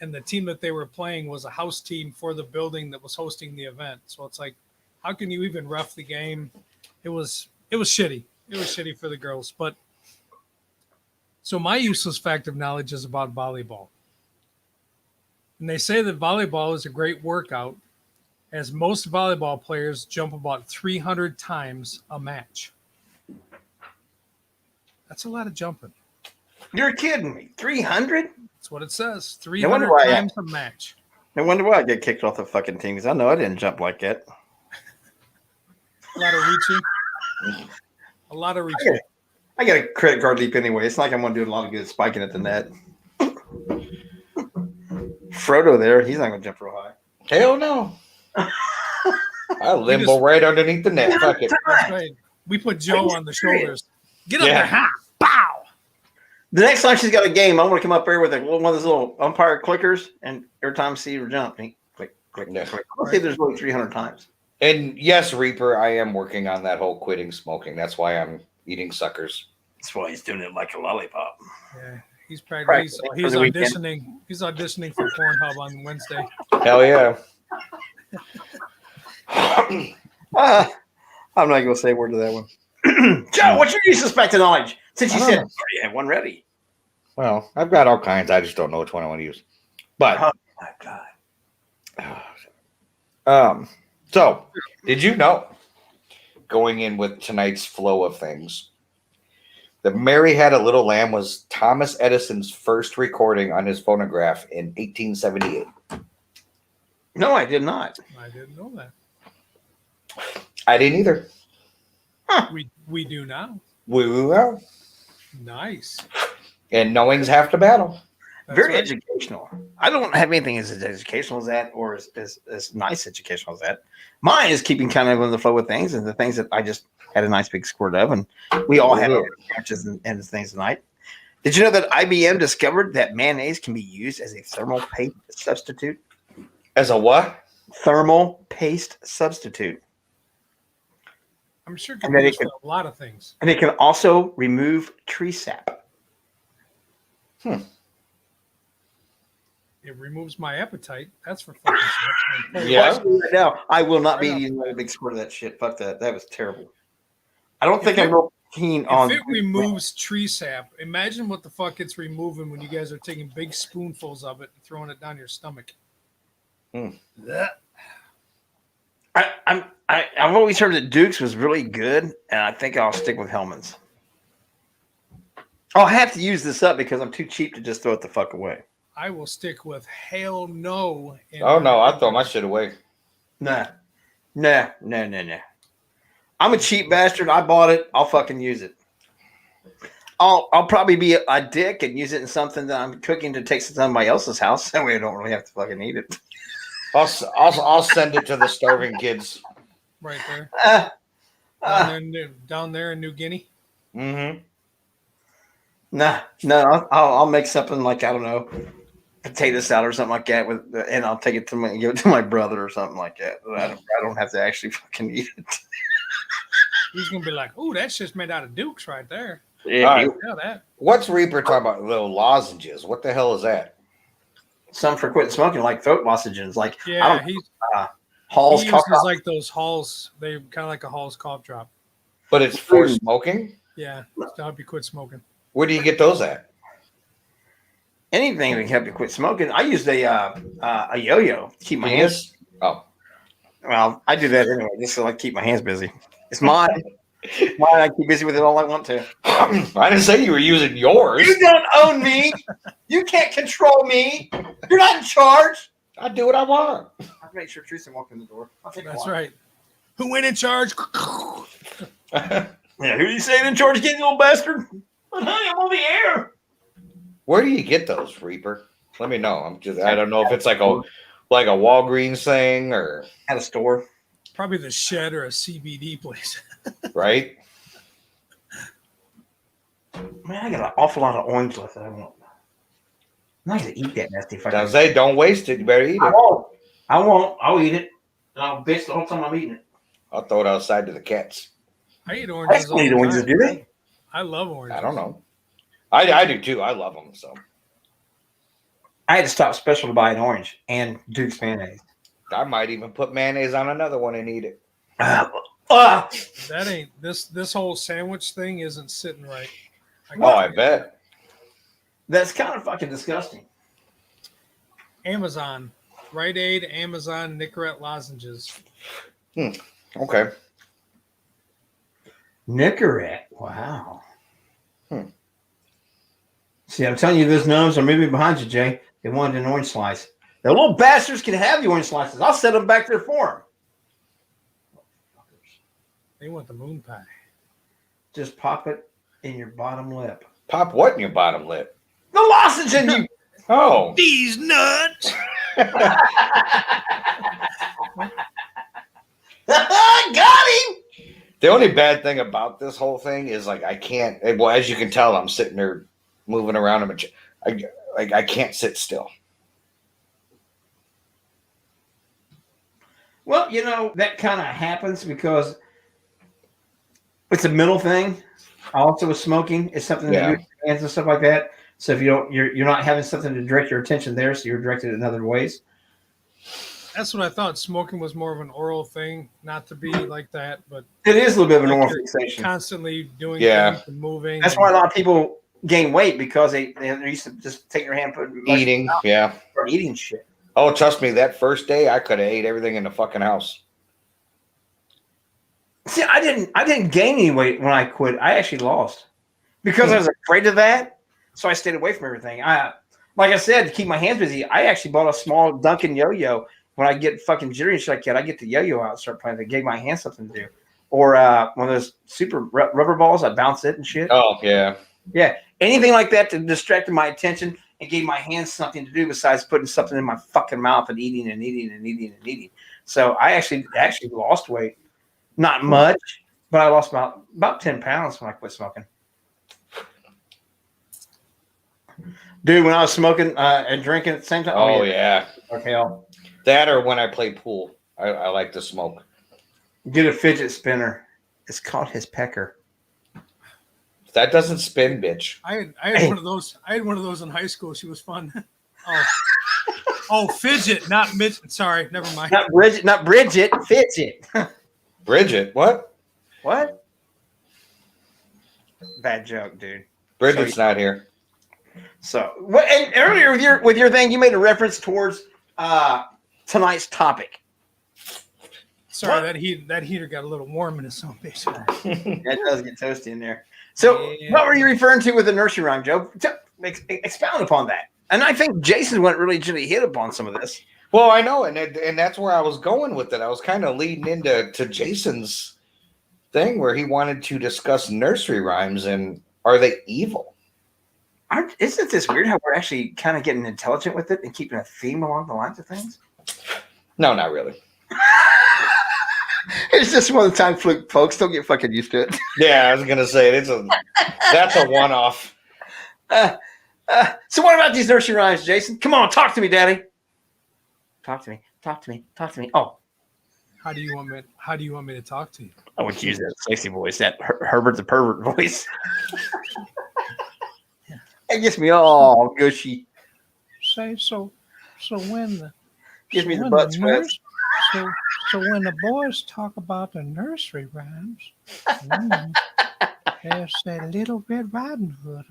and the team that they were playing was a house team for the building that was hosting the event. So it's like, how can you even ref the game? It was shitty. It was shitty for the girls. But so my useless fact of knowledge is about volleyball. And they say that volleyball is a great workout, as most volleyball players jump about 300 times a match. That's a lot of jumping. You're kidding me. 300? That's what it says. 300 times a match. No wonder why I get kicked off the fucking team, because I know I didn't jump like that. A lot of reaching. A lot of reaching. I got a credit card leap anyway. It's not like I'm going to do a lot of good spiking at the net. Frodo there, he's not going to jump real high. Hell no. I limbo right underneath the net. Fuck it. That's right. We put Joe on the shoulders. Get up there. Ha! Bow! The next time she's got a game, I'm going to come up there with one of those little umpire clickers, and every time I see her jump, click, click, click. I'll say there's really 300 times. And yes, Reaper, I am working on that whole quitting smoking. That's why I'm eating suckers. That's why he's doing it like a lollipop. Yeah, he's auditioning. He's auditioning for Pornhub on Wednesday. I'm Hell yeah. not going to say a word to that one. Joe, what's your useless fact of knowledge? Since you said you had one ready. Well, I've got all kinds. I just don't know which one I want to use. But oh my God. So did you know, going in with tonight's flow of things, that Mary Had a Little Lamb was Thomas Edison's first recording on his phonograph in 1878? No, I did not. I didn't know that. I didn't either. We do now. We will. Nice. And knowing's half the battle. That's Very right. educational. I don't have anything as educational as that, or as nice educational as that. Mine is keeping kind of on the flow with things, and the things that I just had a nice big squirt of, and we all had our matches and things tonight. Did you know that IBM discovered that mayonnaise can be used as a thermal paste substitute? As a what? Thermal paste substitute. I'm sure it can be used for a lot of things. And it can also remove tree sap. It removes my appetite. That's for fucking shit. Yeah. Right now, I will not be using a big squirt of that shit. Fuck that. That was terrible. I don't think I'm real keen on. If it removes tree sap, imagine what the fuck it's removing when you guys are taking big spoonfuls of it and throwing it down your stomach. I've always heard that Duke's was really good, and I think I'll stick with Hellman's. I'll have to use this up because I'm too cheap to just throw it the fuck away. I will stick with hell no. Oh no, I throw my shit away. Nah. I'm a cheap bastard. I bought it. I'll fucking use it. I'll probably be a dick and use it in something that I'm cooking to take to somebody else's house. That way I don't really have to fucking eat it. I'll send it to the starving kids. Right there. Down there in New Guinea. Mm-hmm. No, I'll make something like, I don't know, potato salad or something like that and I'll take it to give it to my brother or something like that. I don't have to actually fucking eat it. He's gonna be like, "Oh, that's just made out of Dukes right there." Yeah, All right. Yeah, that. What's Reaper talking about? Little lozenges. What the hell is that? some for quitting smoking, like throat lozenges, like Yeah, Hall's he cough uses drop. like those Halls. They kind of like a Hall's cough drop. But it's for smoking? Yeah, to help you quit smoking. Where do you get those at? Anything that can help you quit smoking. I used a yo-yo to keep my hands. Oh. Well, I do that anyway, just to like keep my hands busy. It's mine. Why I keep busy with it all I want to. I didn't say you were using yours. You don't own me. You can't control me. You're not in charge. I do what I want. I'll make sure Teresa walk in the door. That's right. Who went in charge? Yeah, who you saying in charge again, you old bastard? But honey, I'm on the air. Where do you get those, Reaper? Let me know. I don't know if it's like a Walgreens thing or at a store. Probably the Shed or a CBD place. Right? Man, I got an awful lot of orange left that I want. I'm not gonna eat that nasty fucking. Don't say don't waste it. You better eat it. I won't. I'll eat it. And I'll bitch the whole time I'm eating it. I'll throw it outside to the cats. I eat oranges. I eat oranges, do they? I love oranges. I don't know. I do too. I love them. So I had to stop special to buy an orange and Duke's mayonnaise. I might even put mayonnaise on another one and eat it. That ain't this whole sandwich thing isn't sitting right. I bet. That's kind of fucking disgusting. Amazon, Rite Aid, Amazon, Nicorette lozenges. Okay. Nicorette. Wow. See, I'm telling you, those gnomes are moving behind you, Jay. They wanted an orange slice. The little bastards can have the orange slices. I'll set them back there for them. They want the moon pie. Just pop it in your bottom lip. Pop what in your bottom lip? The lozenge in you. Oh. These nuts. Got him. The only bad thing about this whole thing is like I can't. Well, as you can tell, I'm sitting there moving around. I can't sit still. Well, you know, that kind of happens because it's a mental thing. Also with smoking, it's something to do with your hands and stuff like that. So if you're not having something to direct your attention there, so you're directed in other ways. That's what I thought. Smoking was more of an oral thing, not to be like that, but it is a little bit of an like oral fixation. Constantly doing things and moving. That's why a lot of people gain weight because they used to just take their hand, put Eating, or eating shit. Oh, trust me, that first day I could have ate everything in the fucking house. See, I didn't gain any weight when I quit. I actually lost because I was afraid of that. So I stayed away from everything. Like I said, to keep my hands busy, I actually bought a small Duncan yo-yo. When I get fucking jittery and shit like that, I get the yo-yo out and start playing. It gave my hands something to do. Or one of those super rubber balls, I bounce it and shit. Oh, yeah. Yeah. Anything like that to distract my attention and gave my hands something to do besides putting something in my fucking mouth and eating and eating and eating and eating. So I actually lost weight. Not much, but I lost about 10 pounds when I quit smoking. Dude, when I was smoking and drinking at the same time. Oh, yeah. Okay. That or when I play pool, I like to smoke. Get a fidget spinner. It's called his pecker. That doesn't spin, bitch. I had one of those. I had one of those in high school. She was fun. Fidget, not midget. Sorry, never mind. Not Bridget. Fidget. Bridget, what? What? Bad joke, dude. Bridget's not here. So, and earlier with your thing, you made a reference towards tonight's topic. Sorry, that heater got a little warm in his own basement. It does get toasty in there. So, what were you referring to with the nursery rhyme, Joe? Expound upon that. And I think Jason went really hit upon some of this. Well, I know, and that's where I was going with it. I was kind of leading into Jason's thing where he wanted to discuss nursery rhymes and are they evil? Isn't this weird how we're actually kind of getting intelligent with it and keeping a theme along the lines of things? No, not really. It's just one of the time, folks. Don't get fucking used to it. Yeah, I was gonna say that's a one-off. So what about these nursery rhymes, Jason? Come on, talk to me, Daddy. Talk to me. Oh, How do you want me to talk to you? I would use that sexy voice, that Herbert the pervert voice. It gets me all gushy. Say so. So when the Gives so me the when butt sweats. so when the boys talk about the nursery rhymes, there's that Little Red Riding Hood.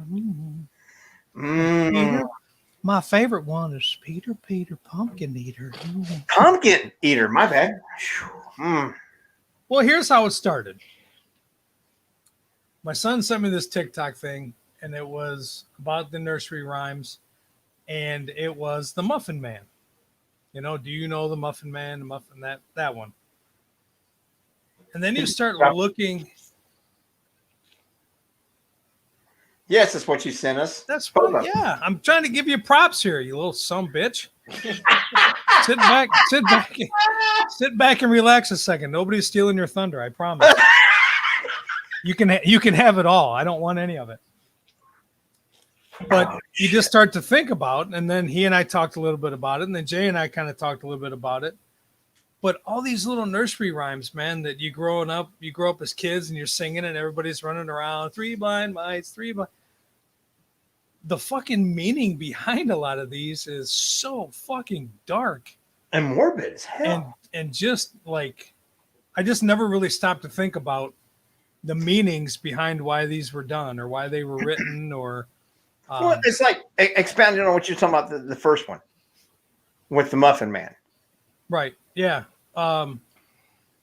Peter, my favorite one is Peter, Peter, Pumpkin Eater. Pumpkin eater. My bad. Mm. Well, here's how it started. My son sent me this TikTok thing, and it was about the nursery rhymes, and it was the Muffin Man. You know, do you know the Muffin Man? The Muffin that one. And then you start looking. Yes, that's what you sent us. That's fun. Yeah, I'm trying to give you props here, you little son bitch. Sit back and relax a second. Nobody's stealing your thunder, I promise. You can have it all. I don't want any of it. But you just start to think about, and then he and I talked a little bit about it, and then Jay and I kind of talked a little bit about it. But all these little nursery rhymes, man, that you grow up as kids and you're singing and everybody's running around, 3 blind mice, 3 blind. The fucking meaning behind a lot of these is so fucking dark and morbid as hell. And just like, I just never really stopped to think about the meanings behind why these were done or why they were written or. Well, it's like expanding on what you're talking about, the first one with the Muffin Man. Right. Yeah.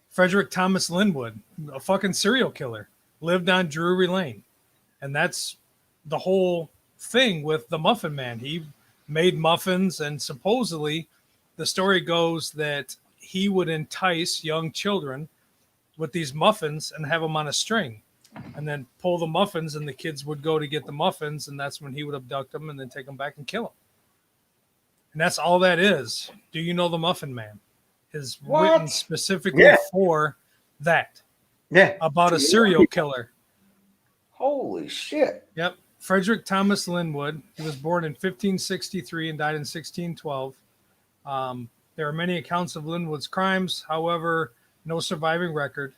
Frederick Thomas Linwood, a fucking serial killer, lived on Drury Lane. And that's the whole thing with the Muffin Man. He made muffins, and supposedly the story goes that he would entice young children with these muffins and have them on a string and then pull the muffins, and the kids would go to get the muffins, and that's when he would abduct them and then take them back and kill them. And that's all that is. Do you know the Muffin Man? Is written specifically for that. Yeah. About a serial killer. Holy shit. Yep. Frederick Thomas Linwood. He was born in 1563 and died in 1612. There are many accounts of Linwood's crimes. However, no surviving record.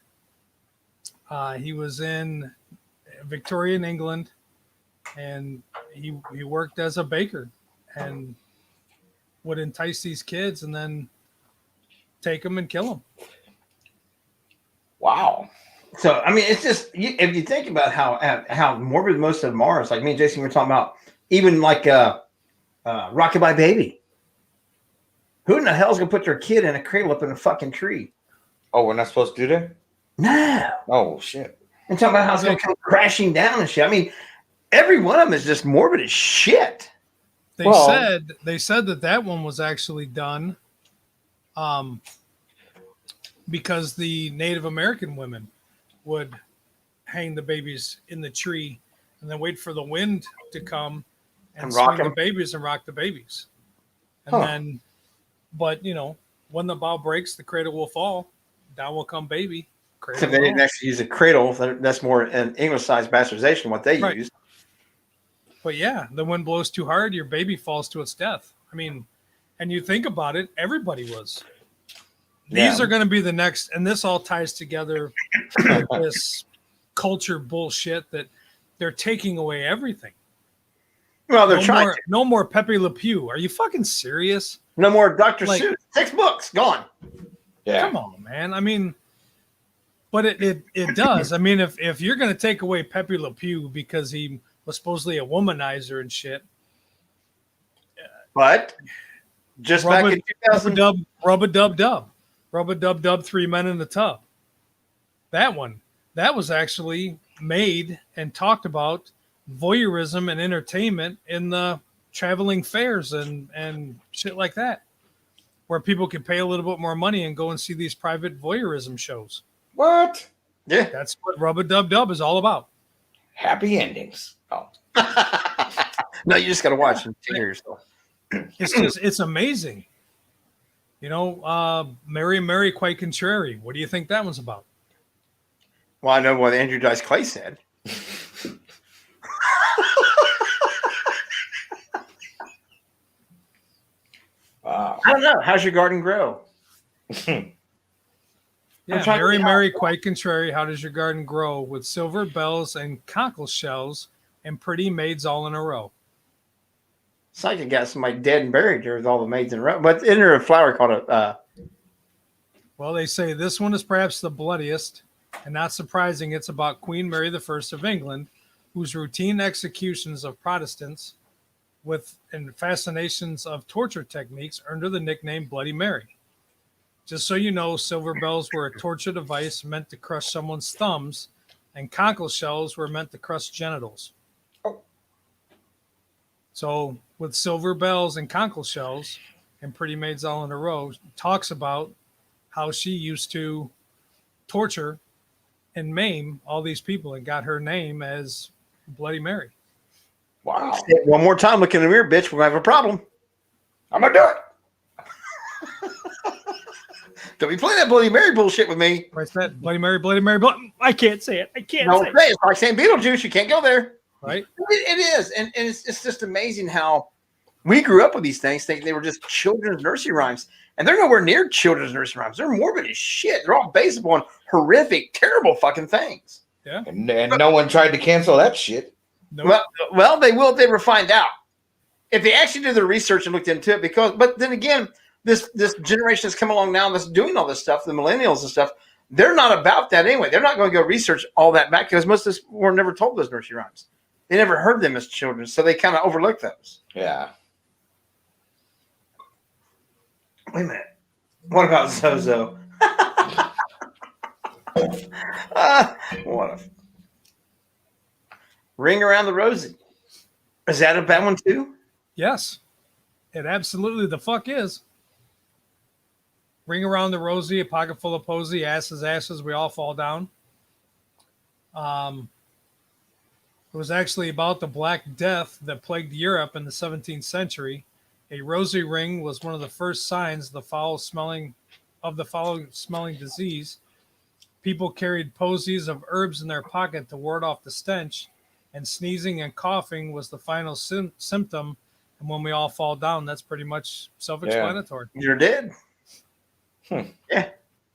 He was in Victorian England, and he worked as a baker and would entice these kids and then take them and kill them. Wow. So, I mean, it's just, if you think about how morbid most of them are, it's like me and Jason were talking about, even like Rockabye Baby. Who in the hell's going to put their kid in a cradle up in a fucking tree? Oh, we're not supposed to do that? No. Oh, shit. And talking about how it's going to come crashing down and shit. I mean, every one of them is just morbid as shit. They said that one was actually done because the Native American women would hang the babies in the tree and then wait for the wind to come and swing the babies and rock the babies. And then, but you know, when the bough breaks, the cradle will fall. Down will come baby. So they didn't actually use a cradle. That's more an English-sized bastardization, what they use. But yeah, the wind blows too hard, your baby falls to its death. I mean, and you think about it, everybody was. These are going to be the next, and this all ties together with this culture bullshit that they're taking away everything. Well, they're trying. No more Pepe Le Pew. Are you fucking serious? No more Dr. Seuss. 6 books gone. Yeah. Come on, man. I mean, but it does. I mean, if you're going to take away Pepe Le Pew because he was supposedly a womanizer and shit. But just back in 2000. Rub-a-dub-dub, 3 Men in the Tub. That one, that was actually made and talked about voyeurism and entertainment in the traveling fairs and shit like that, where people could pay a little bit more money and go and see these private voyeurism shows. What? Yeah. That's what Rub-a-dub-dub is all about. Happy endings. Oh. No, you just got to watch and hear yourself. It's amazing. You know, Mary, quite contrary. What do you think that one's about? Well, I know what Andrew Dice Clay said. Wow. I don't know. How's your garden grow? Yeah, Mary, quite contrary. How does your garden grow? With silver bells and cockle shells and pretty maids all in a row. It's like it got somebody dead and buried there with all the maids in a row. But isn't there a flower called a? Well, they say this one is perhaps the bloodiest, and not surprising, it's about Queen Mary I of England, whose routine executions of Protestants with and fascinations of torture techniques earned her the nickname Bloody Mary. Just so you know, silver bells were a torture device meant to crush someone's thumbs, and cockle shells were meant to crush genitals. So with silver bells and cockle shells and pretty maids all in a row, talks about how she used to torture and maim all these people and got her name as Bloody Mary. Wow. One more time, look in the mirror, bitch. We're gonna have a problem. I'm gonna do it. Don't be playing that Bloody Mary bullshit with me. What's that? Bloody Mary, Bloody Mary, I can't say it. I can't No, say it. it's like saying Beetlejuice. You can't go there. Right? It is, and it's just amazing how we grew up with these things, thinking they were just children's nursery rhymes, and they're nowhere near children's nursery rhymes. They're morbid as shit. They're all based upon horrific, terrible fucking things. Yeah. And no one tried to cancel that shit. Nope. Well, they will if they ever find out. If they actually did the research and looked into it, but then again, this generation that's come along now that's doing all this stuff, the millennials and stuff, they're not about that anyway. They're not going to go research all that back because most of us were never told those nursery rhymes. They never heard them as children, so they kind of overlook those. Yeah. Wait a minute. What about Zozo? What a Ring Around the Rosie. Is that a bad one too? Yes. It absolutely the fuck is. Ring around the rosy, a pocket full of posy, asses, we all fall down. It was actually about the Black Death that plagued Europe in the 17th century. A rosy ring was one of the first signs of the foul smelling disease. People carried posies of herbs in their pocket to ward off the stench, and sneezing and coughing was the final symptom. And when we all fall down, that's pretty much self-explanatory. Yeah. You're dead.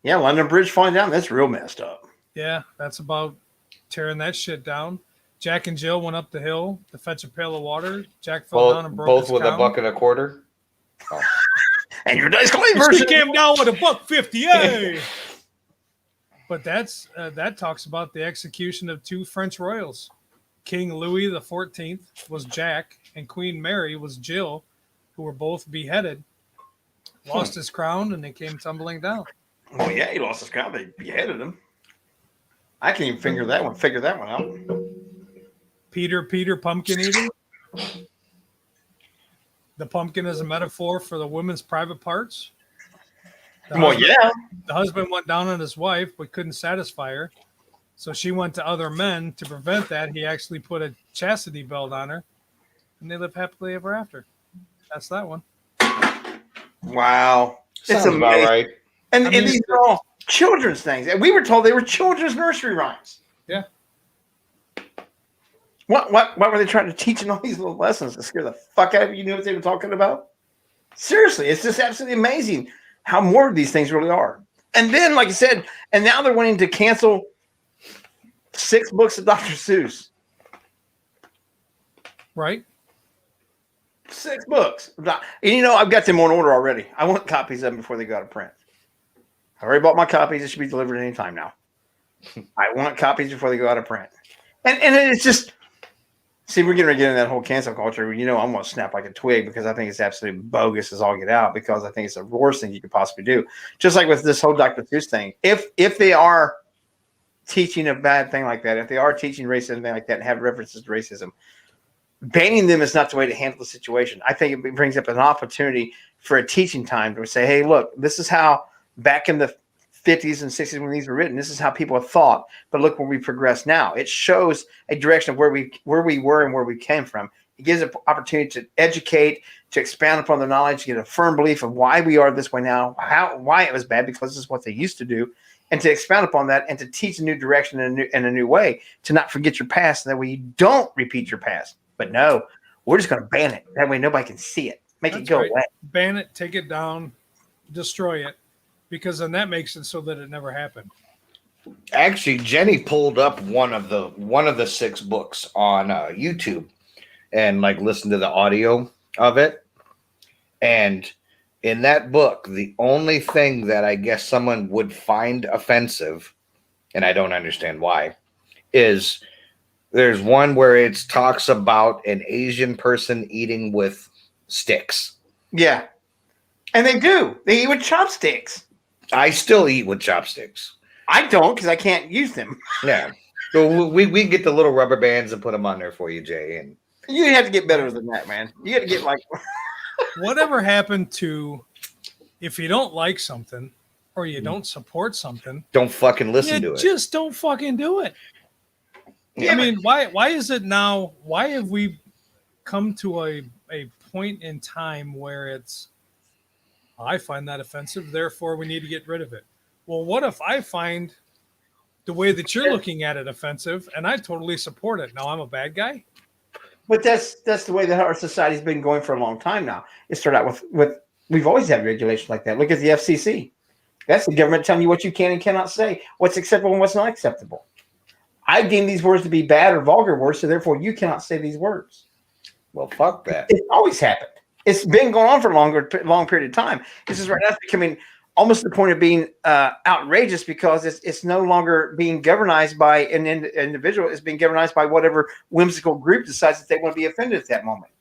Yeah. London Bridge falling down. That's real messed up. Yeah, that's about tearing that shit down. Jack and Jill went up the hill to fetch a pail of water. Jack fell down and broke both his with crown. a buck and a quarter. Oh. And your dice clay She version came down with $1.50. Hey! But that talks about the execution of two French royals. King Louis XIV was Jack, and Queen Mary was Jill, who were both beheaded. Lost his crown, and they came tumbling down. Oh yeah, he lost his crown. They beheaded him. I can't even figure that one out. Peter Pumpkin Eater. The pumpkin is a metaphor for the women's private parts. The husband went down on his wife, but couldn't satisfy her. So she went to other men. To prevent that, he actually put a chastity belt on her, and they live happily ever after. That's that one. Wow. Sounds about right. And these are all children's things. And we were told they were children's nursery rhymes. Yeah. What were they trying to teach in all these little lessons to scare the fuck out of you? You knew what they were talking about? Seriously, it's just absolutely amazing how morbid these things really are. And then, like I said, and now they're wanting to cancel 6 books of Dr. Seuss. Right? 6 books. And I've got them on order already. I want copies of them before they go out of print. I already bought my copies. It should be delivered any time now. I want copies before they go out of print. And it's just, see, we're getting ready to get in that whole cancel culture. I'm going to snap like a twig because I think it's absolutely bogus as all get out, because I think it's the worst thing you could possibly do. Just like with this whole Dr. Seuss thing. If they are teaching a bad thing like that, if they are teaching racism like that and have references to racism, banning them is not the way to handle the situation. I think it brings up an opportunity for a teaching time to say, hey, look, this is how back in the 50s and 60s when these were written, this is how people have thought. But look where we progress now. It shows a direction of where we were and where we came from. It gives an opportunity to educate, to expand upon the knowledge, to get a firm belief of why we are this way now, why it was bad, because this is what they used to do, and to expound upon that and to teach a new direction in a new way, to not forget your past, and that way you don't repeat your past. But no, we're just going to ban it. That way nobody can see it. Make it go away. Ban it, take it down, destroy it, because then that makes it so that it never happened. Actually, Jenny pulled up one of the 6 books on YouTube and listened to the audio. of it. And in that book, the only thing that I guess someone would find offensive, and I don't understand why, is there's one where it talks about an Asian person eating with sticks. Yeah. And they do. They eat with chopsticks. I still eat with chopsticks. I don't because I can't use them. Yeah. So we get the little rubber bands and put them on there for you, Jay. And You have to get better than that, man. You got to get like. Whatever happened to if you don't like something or you don't support something, don't fucking listen to it. Just don't fucking do it. Yeah, I mean, why is it now? Why have we come to a point in time where it's I find that offensive, therefore we need to get rid of it. Well, what if I find the way that you're looking at it offensive and I totally support it? Now I'm a bad guy? But that's the way that our society's been going for a long time now. It started out with we've always had regulations like that. Look at the FCC. That's the government telling you what you can and cannot say, what's acceptable and what's not acceptable. I deem these words to be bad or vulgar words, so therefore you cannot say these words. Well, fuck that. It's always happened. It's been going on for a long period of time. This is right now becoming almost to the point of being outrageous because it's no longer being governed by an individual. It's being governed by whatever whimsical group decides that they want to be offended at that moment.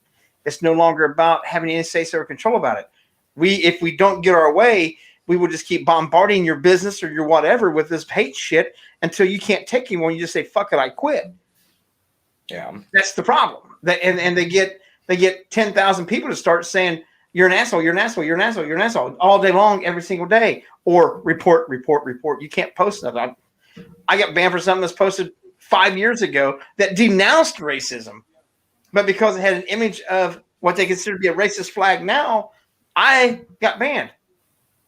It's no longer about having any say-so or control about it. If we don't get our way, we will just keep bombarding your business or your whatever with this hate shit until you can't take anymore. You just say, fuck it, I quit. Yeah. That's the problem. And they get 10,000 people to start saying, you're an asshole, you're an asshole, you're an asshole, you're an asshole all day long, every single day. Or report. You can't post nothing. I got banned for something that's posted 5 years ago that denounced racism. But because it had an image of what they consider to be a racist flag now, I got banned.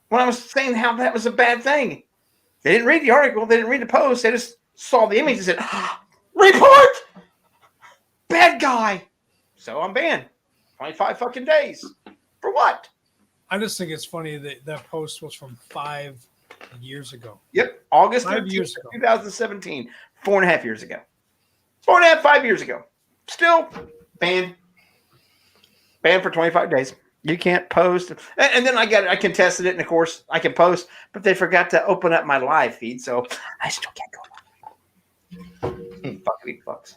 When I was saying how that was a bad thing. They didn't read the article, they didn't read the post, they just saw the image and said, report! Bad guy. So I'm banned. 25 fucking days. For what? I just think it's funny that that post was from 5 years ago. Yep. August 5 13th, years ago. 2017. 4.5 years ago. 4.5, 5 years ago. Still banned. Banned for 25 days. You can't post. And then I contested it, and of course I can post, but they forgot to open up my live feed, so I still can't go live. Fucking fucks.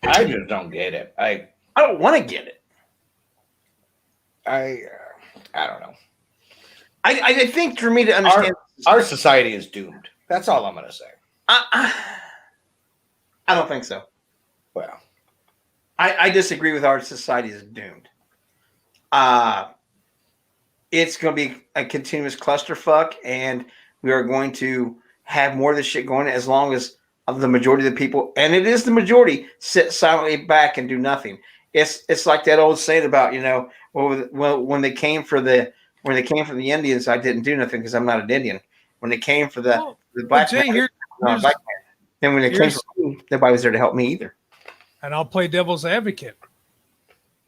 I just don't get it. I don't want to get it. I don't know. I think for me to understand our society is doomed. That's all I'm going to say. I don't think so. Well, I disagree with our society is doomed. It's going to be a continuous clusterfuck, and we are going to have more of this shit going as long as the majority of the people, and it is the majority, sit silently back and do nothing. It's like that old saying about, when they came for the Indians, I didn't do nothing because I'm not an Indian. When they came for the black man, black man. And when they came for me, nobody was there to help me either. And I'll play devil's advocate.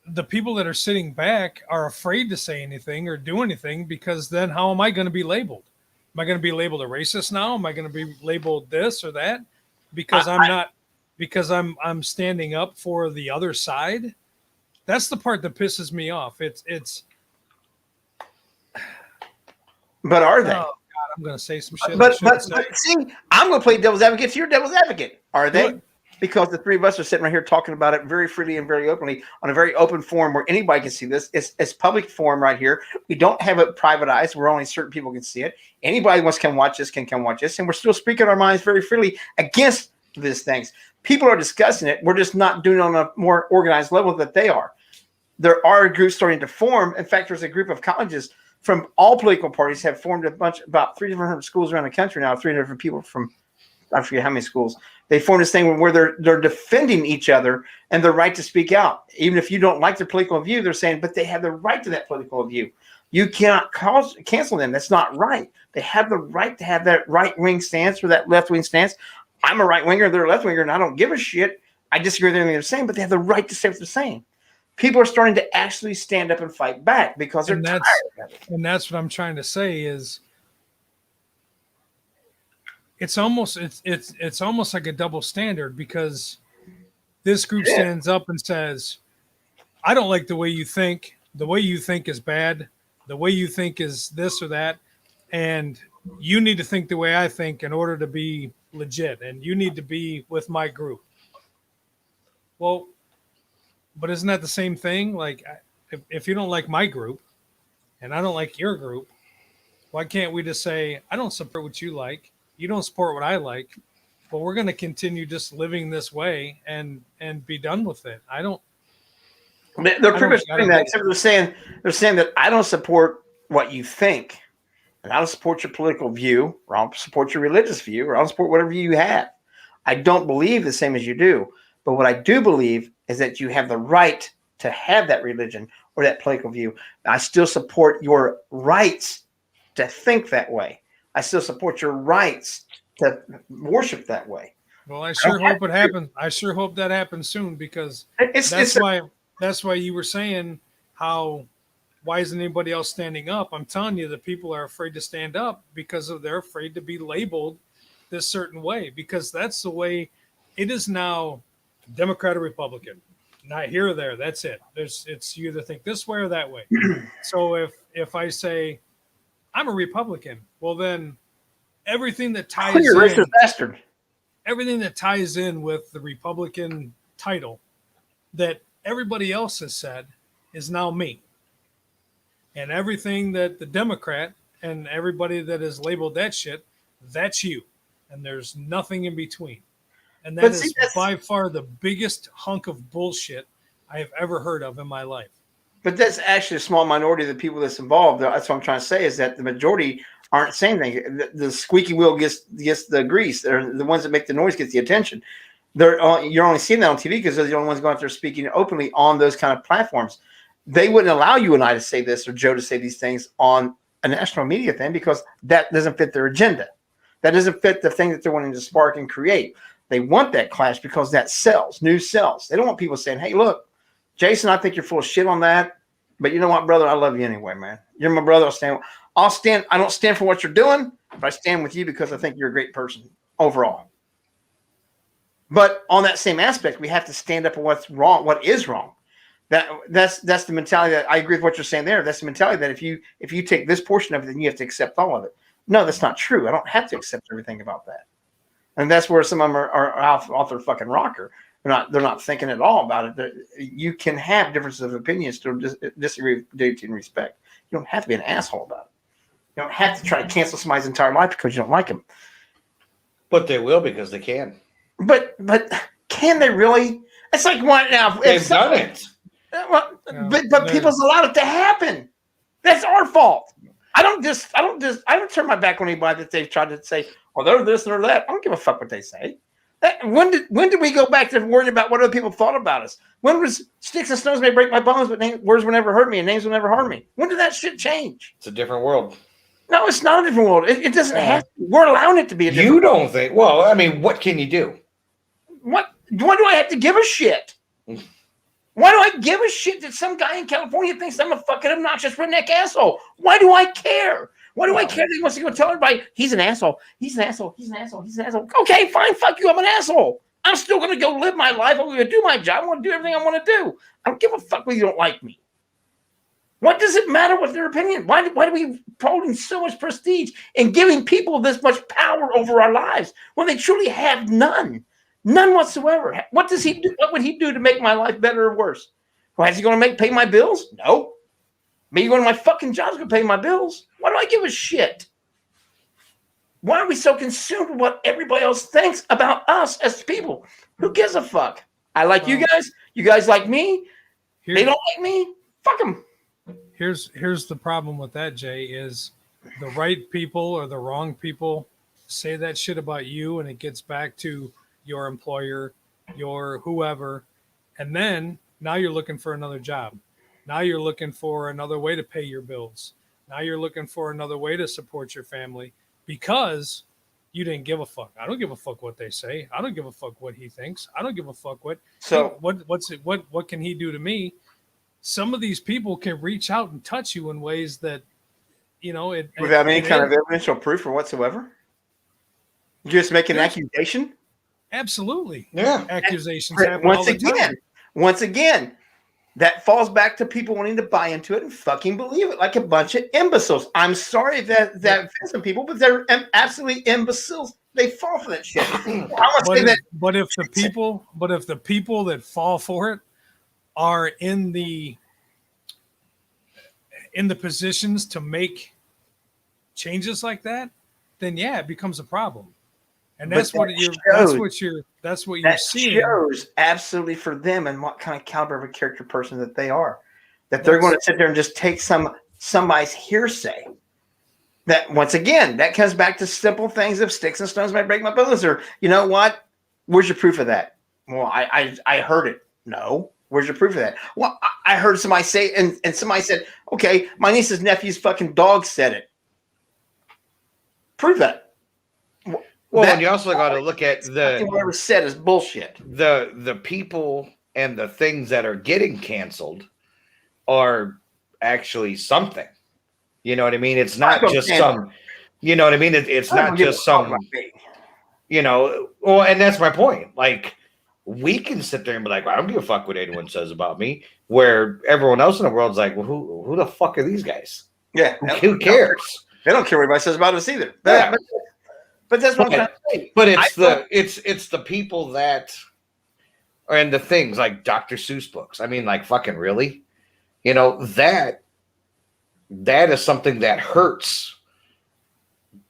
The people that are sitting back are afraid to say anything or do anything because then how am I going to be labeled? Am I going to be labeled a racist now? Am I going to be labeled this or that? Because I'm standing up for the other side. That's the part that pisses me off. It's. But are they? Oh God, I'm going to say some shit. But see, I'm going to play devil's advocate. So you're devil's advocate. Are they? Because the three of us are sitting right here talking about it very freely and very openly on a very open forum where anybody can see this. It's public forum right here. We don't have it privatized where only certain people can see it. Anybody who wants to come watch this can come watch this. And we're still speaking our minds very freely against these things. People are discussing it. We're just not doing it on a more organized level that they are. There are groups starting to form. In fact, there's a group of colleges from all political parties have formed about 3 different schools around the country now, 3 different people from I forget how many schools. They formed this thing where they're defending each other and their right to speak out. Even if you don't like their political view, they're saying, but they have the right to that political view. You cannot cancel them. That's not right. They have the right to have that right-wing stance or that left-wing stance. I'm a right-winger, they're a left-winger, and I don't give a shit. I disagree with everything they're saying, but they have the right to say what they're saying. People are starting to actually stand up and fight back because they're tired of it. And that's what I'm trying to say is it's almost like a double standard because this group stands up and says, I don't like the way you think. The way you think is bad. The way you think is this or that. And you need to think the way I think in order to be legit. And you need to be with my group. Well, but isn't that the same thing? Like, if you don't like my group and I don't like your group, why can't we just say, I don't support what you like. You don't support what I like. But we're going to continue just living this way and be done with it. I don't. They're pretty much doing that, except they're saying that I don't support what you think, and I don't support your political view, or I don't support your religious view, or I don't support whatever you have. I don't believe the same as you do, but what I do believe is that you have the right to have that religion or that political view. I still support your rights to think that way. I still support your rights to worship that way. Well, I sure hope it happens. I sure hope that happens soon, because that's why you were saying why isn't anybody else standing up? I'm telling you, the people are afraid to stand up because they're afraid to be labeled this certain way, because that's the way it is now. Democrat or Republican, not here or there. That's it. It's you either think this way or that way. So if I say I'm a Republican, well then everything that ties in, racist bastard. Everything that ties in with the Republican title that everybody else has said is now me. And everything that the Democrat and everybody that is labeled that shit, that's you. And there's nothing in between. And that's by far the biggest hunk of bullshit I have ever heard of in my life. But that's actually a small minority of the people that's involved. That's what I'm trying to say, is that the majority aren't saying anything. The squeaky wheel gets the grease. They're the ones that make the noise, get the attention. You're only seeing that on TV because they're the only ones going out there speaking openly on those kind of platforms. They wouldn't allow you and I to say this or Joe to say these things on a national media thing because that doesn't fit their agenda. That doesn't fit the thing that they're wanting to spark and create. They want that clash because that sells. News sells. They don't want people saying, hey, look, Jason, I think you're full of shit on that. But you know what, brother? I love you anyway, man. You're my brother. I'll stand. I don't stand for what you're doing, but I stand with you because I think you're a great person overall. But on that same aspect, we have to stand up for what's wrong, what is wrong. That's the mentality that I agree with what you're saying there. That's the mentality that if you take this portion of it, then you have to accept all of it. No, that's not true. I don't have to accept everything about that. And that's where some of them are off their fucking rocker. They're not thinking at all about it. You can have differences of opinion, still disagree with dignity and respect. You don't have to be an asshole about it. You don't have to try to cancel somebody's entire life because you don't like them. But they will because they can. But can they really? It's like what now? They've done it. Well, but people's allowed it to happen. That's our fault. I don't turn my back on anybody that they've tried to say, oh, they're this and they're that. I don't give a fuck what they say. When did we go back to worrying about what other people thought about us? When was sticks and stones may break my bones, but words will never hurt me and names will never harm me? When did that shit change? It's a different world. No, it's not a different world. It doesn't have to. We're allowing it to be a different world. You don't think? Well, I mean, what can you do? Why do I have to give a shit? Why do I give a shit that some guy in California thinks I'm a fucking obnoxious redneck asshole? Why do I care? Why do I care that he wants to go tell everybody he's an asshole? He's an asshole. He's an asshole. He's an asshole. Okay, fine. Fuck you. I'm an asshole. I'm still going to go live my life. I'm going to do my job. I'm going to do everything I want to do. I don't give a fuck whether you don't like me. What does it matter what their opinion? Why do we holding so much prestige and giving people this much power over our lives when they truly have none? None whatsoever. What does he do? What would he do to make my life better or worse? Well, is he going to pay my bills? No. Me going to my fucking job's going to pay my bills. Why do I give a shit? Why are we so consumed with what everybody else thinks about us as people? Who gives a fuck? I like you guys. You guys like me. They don't like me. Fuck them. Here's the problem with that, Jay, is the right people or the wrong people say that shit about you, and it gets back to your employer, your whoever, and then now you're looking for another job. Now you're looking for another way to pay your bills. Now you're looking for another way to support your family because you didn't give a fuck. I don't give a fuck what they say. I don't give a fuck what he thinks. I don't give a fuck what can he do to me? Some of these people can reach out and touch you in ways that, without any kind of evidential proof or whatsoever. You just make an accusation. Absolutely. Yeah. Accusations happen once again. that falls back to people wanting to buy into it and fucking believe it like a bunch of imbeciles. I'm sorry that offends some people, but they're absolutely imbeciles. They fall for that shit. But if the people that fall for it are in the positions to make changes like that, then yeah, it becomes a problem. And that's what you're seeing. Shows absolutely for them and what kind of caliber of a character person that they are. That they're going to sit there and just take somebody's hearsay. That once again, that comes back to simple things of sticks and stones might break my bones. Or you know what? Where's your proof of that? Well, I heard it. No. Where's your proof of that? Well, I heard somebody say, and somebody said, okay, my niece's nephew's fucking dog said it. Prove that. Well, and you also got to look at whatever said is bullshit. The people and the things that are getting canceled are actually something. You know what I mean? It's not just some. You know what I mean? It's not just some. You know. Well, and that's my point. Like we can sit there and be like, well, I don't give a fuck what anyone says about me. Where everyone else in the world's like, well, who the fuck are these guys? Yeah. Who cares? They don't care what anybody says about us either. Yeah. But that's what I'm trying to say. But it's the people that are in the things like Dr. Seuss books. I mean, like fucking really, you know, that is something that hurts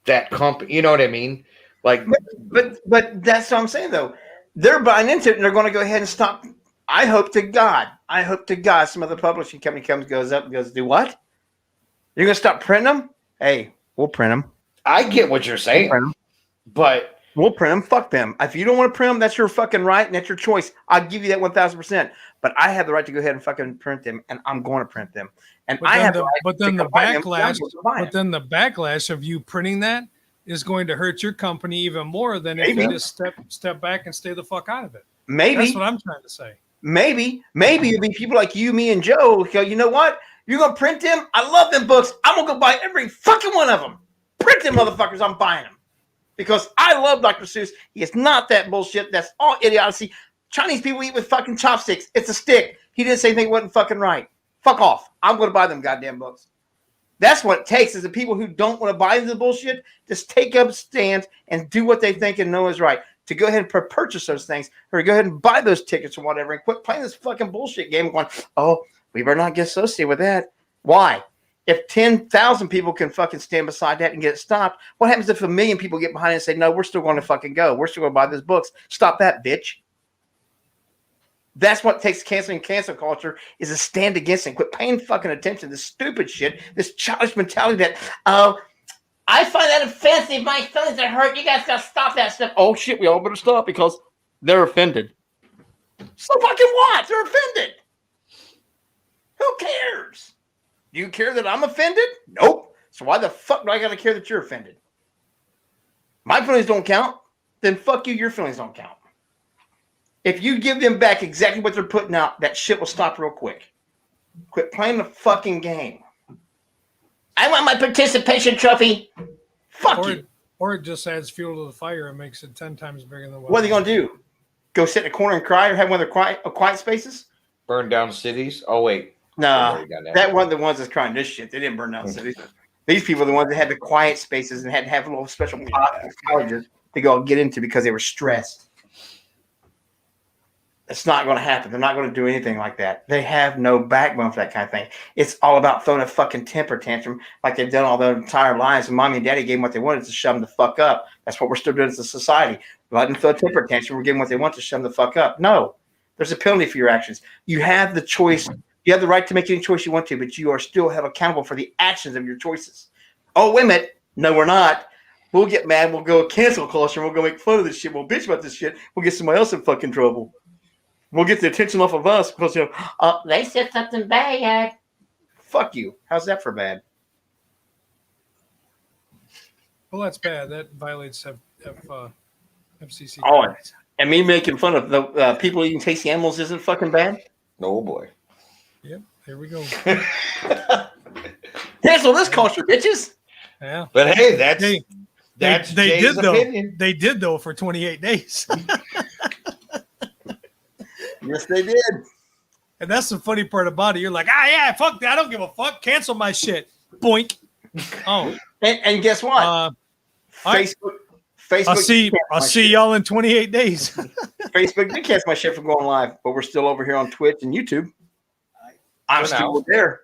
that company. You know what I mean? Like, but that's what I'm saying though. They're buying into it and they're going to go ahead and stop. I hope to God some other publishing company goes up and goes, do what? You're going to stop printing them? Hey, we'll print them. I get what you're saying. But we'll print them. Fuck them. If you don't want to print them, that's your fucking right and that's your choice. I'll give you that 1,000%. But I have the right to go ahead and fucking print them, and I'm going to print them. And but then the backlash of you printing that is going to hurt your company even more than if you just step back and stay the fuck out of it. Maybe that's what I'm trying to say. Maybe it'll be people like you, me, and Joe who go, you know what? You're gonna print them. I love them books. I'm gonna go buy every fucking one of them. Print them motherfuckers. I'm buying them. Because I love Dr. Seuss. He is not that bullshit. That's all idiocy. Chinese people eat with fucking chopsticks. It's a stick. He didn't say anything wasn't fucking right. Fuck off. I'm going to buy them goddamn books. That's what it takes is the people who don't want to buy the bullshit, just take up stands and do what they think and know is right. To go ahead and purchase those things or go ahead and buy those tickets or whatever and quit playing this fucking bullshit game going, oh, we better not get associated with that. Why? If 10,000 people can fucking stand beside that and get it stopped, what happens if 1 million people get behind it and say, no, we're still going to fucking go. We're still going to buy those books. Stop that, bitch. That's what takes canceling cancel culture is to stand against it and quit paying fucking attention to this stupid shit, this childish mentality that, I find that offensive. My feelings are hurt. You guys got to stop that stuff. Oh, shit, we all better stop because they're offended. So fucking what? They're offended. Who cares? Do you care that I'm offended? Nope. So why the fuck do I got to care that you're offended? My feelings don't count. Then fuck you, your feelings don't count. If you give them back exactly what they're putting out, that shit will stop real quick. Quit playing the fucking game. I want my participation trophy. Fuck you. Or it just adds fuel to the fire and makes it 10 times bigger than what are they going to do? Go sit in a corner and cry or have one of their quiet spaces? Burn down cities? Oh, wait. No, that wasn't the ones that's crying this shit. They didn't burn down cities. These people are the ones that had the quiet spaces and had to have a little special colleges to go get into because they were stressed. It's not going to happen. They're not going to do anything like that. They have no backbone for that kind of thing. It's all about throwing a fucking temper tantrum like they've done all their entire lives. And mommy and daddy gave them what they wanted to shove them the fuck up. That's what we're still doing as a society. Let them throw a temper tantrum. We're giving what they want to shove them the fuck up. No, there's a penalty for your actions. You have the choice. You have the right to make any choice you want to, but you are still held accountable for the actions of your choices. Oh, wait a minute. No, we're not. We'll get mad. We'll go cancel culture. We'll go make fun of this shit. We'll bitch about this shit. We'll get somebody else in fucking trouble. We'll get the attention off of us because, they said something bad. Fuck you. How's that for bad? Well, that's bad. That violates FCC. Oh, and me making fun of the people eating tasty animals isn't fucking bad? Oh, boy. Yep, here we go. Cancel this culture, bitches. Yeah. But hey, that's they Jay's did though. opinion. They did though for 28 days. Yes, they did. And that's the funny part about it. You're like, yeah, fuck that. I don't give a fuck. Cancel my shit. Boink. Oh. And guess what? All right. Facebook. I'll see y'all in 28 days. Facebook did cancel my shit from going live, but we're still over here on Twitch and YouTube. I'm still there.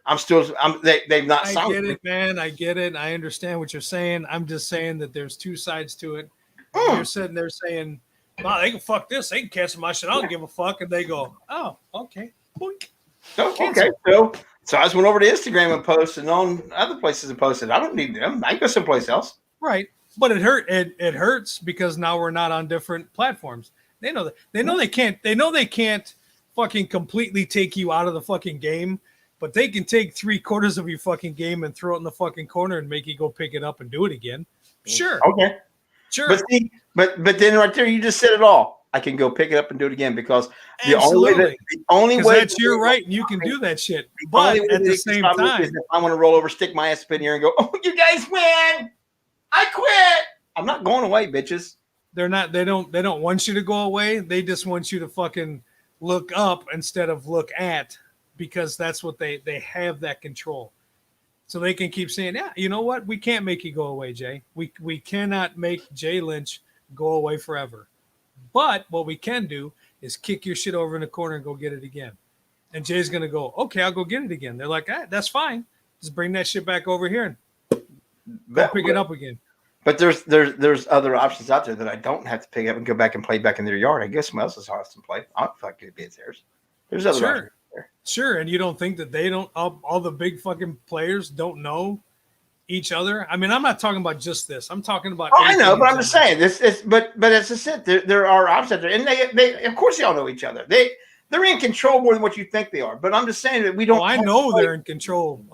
They've not signed. I get it, man. I get it. I understand what you're saying. I'm just saying that there's two sides to it. You're sitting there saying, "Wow, they can fuck this. They can cancel my shit. I don't give a fuck." And they go, "Oh, okay, boink." Okay. So I just went over to Instagram and posted, and on other places and posted. I don't need them. I can go someplace else. Right, but it hurts because now we're not on different platforms. They know that. They know they can't. They know they can't fucking completely take you out of the fucking game, but they can take 3/4 of your fucking game and throw it in the fucking corner and make you go pick it up and do it again. Sure. Okay. Sure. But see, but then right there, you just said it all. I can go pick it up and do it again because the only way that's your right, and you can do that shit. But at the same time, if I want to roll over, stick my ass up in here and go, "Oh, you guys win! I quit." I'm not going away, bitches. They're not. They don't want you to go away. They just want you to fucking look up instead of look at, because that's what they have that control. So they can keep saying, "Yeah, you know what? We can't make you go away, Jay. We cannot make Jay Lynch go away forever. But what we can do is kick your shit over in the corner and go get it again." And Jay's gonna go, "Okay, I'll go get it again." They're like, "That's fine. Just bring that shit back over here and go pick it up again." But there's other options out there that I don't have to pick up and go back and play back in their yard. I guess someone else's house and play. I don't fucking be theirs. There's other options there. Sure, and you don't think that they don't? All the big fucking players don't know each other. I mean, I'm not talking about just this. I'm talking about. Oh, I know, but I'm just saying this. But as I said, there are options out there, and they of course they all know each other. They're in control more than what you think they are. But I'm just saying that we don't. Oh, I know they're in control.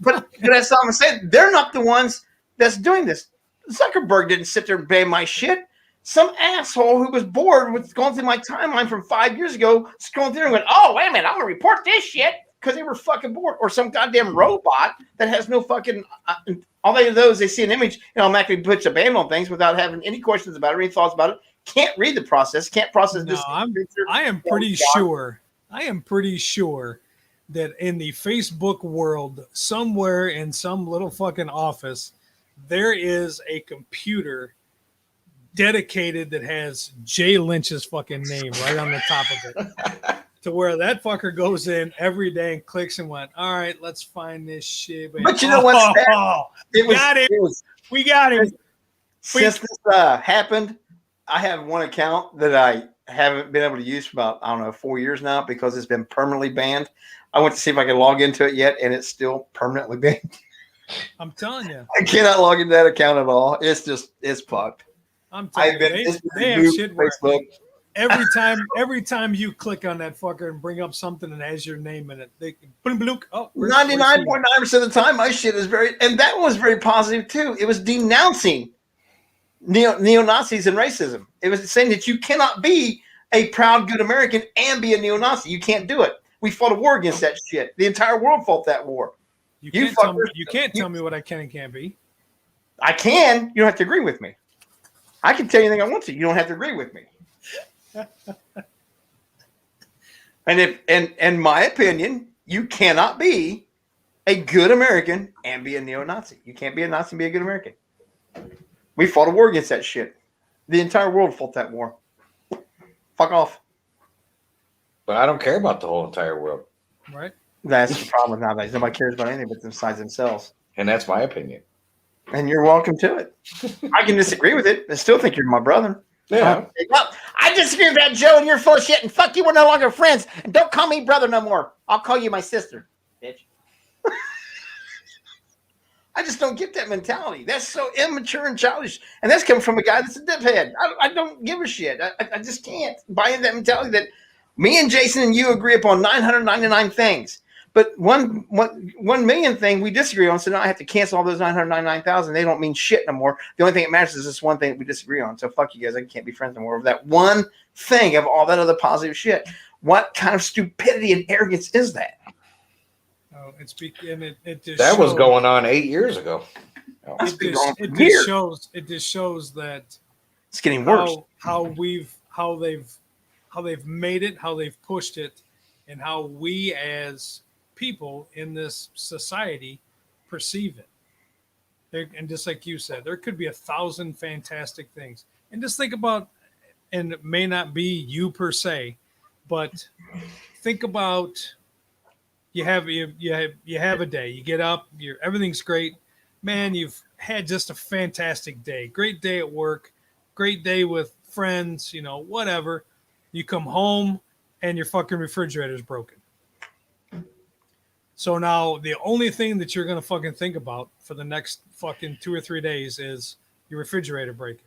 But that's all I'm saying. They're not the ones that's doing this. Zuckerberg didn't sit there and ban my shit. Some asshole who was bored with going through my timeline from 5 years ago, scrolling through and went, "Oh, wait a minute, I'm going to report this shit," because they were fucking bored. Or some goddamn robot that has no fucking, all they do is they see an image, automatically puts a ban on things without having any questions about it or any thoughts about it. Can't read the process, can't process this. I am pretty sure that in the Facebook world, somewhere in some little fucking office, there is a computer dedicated that has Jay Lynch's fucking name right on the top of it, to where that fucker goes in every day and clicks and went, "All right, let's find this shit." But you know what's we got him. Since this happened, I have one account that I haven't been able to use for about, I don't know, 4 years now because it's been permanently banned. I went to see if I could log into it yet, and it's still permanently banned. I'm telling you, I cannot log into that account at all. It's fucked. I'm telling you, they have shit where every time you click on that fucker and bring up something that has your name in it, they can 99.9% of the time my shit is and that one was very positive too. It was denouncing neo-Nazis and racism. It was saying that you cannot be a proud, good American and be a neo-Nazi. You can't do it. We fought a war against that shit. The entire world fought that war. You can't tell me what I can and can't be. I can. You don't have to agree with me. I can tell you anything I want to. You don't have to agree with me. And in my opinion, you cannot be a good American and be a neo-Nazi. You can't be a Nazi and be a good American. We fought a war against that shit. The entire world fought that war. Fuck off. But I don't care about the whole entire world. Right. That's the problem nowadays. Nobody cares about anything but besides themselves. And that's my opinion. And you're welcome to it. I can disagree with it. I still think you're my brother. Yeah. Well, I disagree with that, Joe, and you're full of shit. And fuck you, we're no longer friends. And don't call me brother no more. I'll call you my sister, bitch. I just don't get that mentality. That's so immature and childish. And that's coming from a guy that's a diphead. I don't give a shit. I just can't buy into that mentality that me and Jason and you agree upon 999 things. But one million thing we disagree on, so now I have to cancel all those 999,000. They don't mean shit no more. The only thing that matters is this one thing that we disagree on. So fuck you guys. I can't be friends no more over that one thing of all that other positive shit. What kind of stupidity and arrogance is that? Oh, it just that was going on 8 years ago. It just shows that it's getting worse. How they've made it, how they've pushed it, and how we as people in this society perceive it. And just like you said, there could be 1,000 fantastic things. And just think about, and it may not be you per se, but think about you have a day. You get up, everything's great. Man, you've had just a fantastic day. Great day at work, great day with friends, whatever. You come home and your fucking refrigerator's broken. So now the only thing that you're going to fucking think about for the next fucking 2 or 3 days is your refrigerator breaking.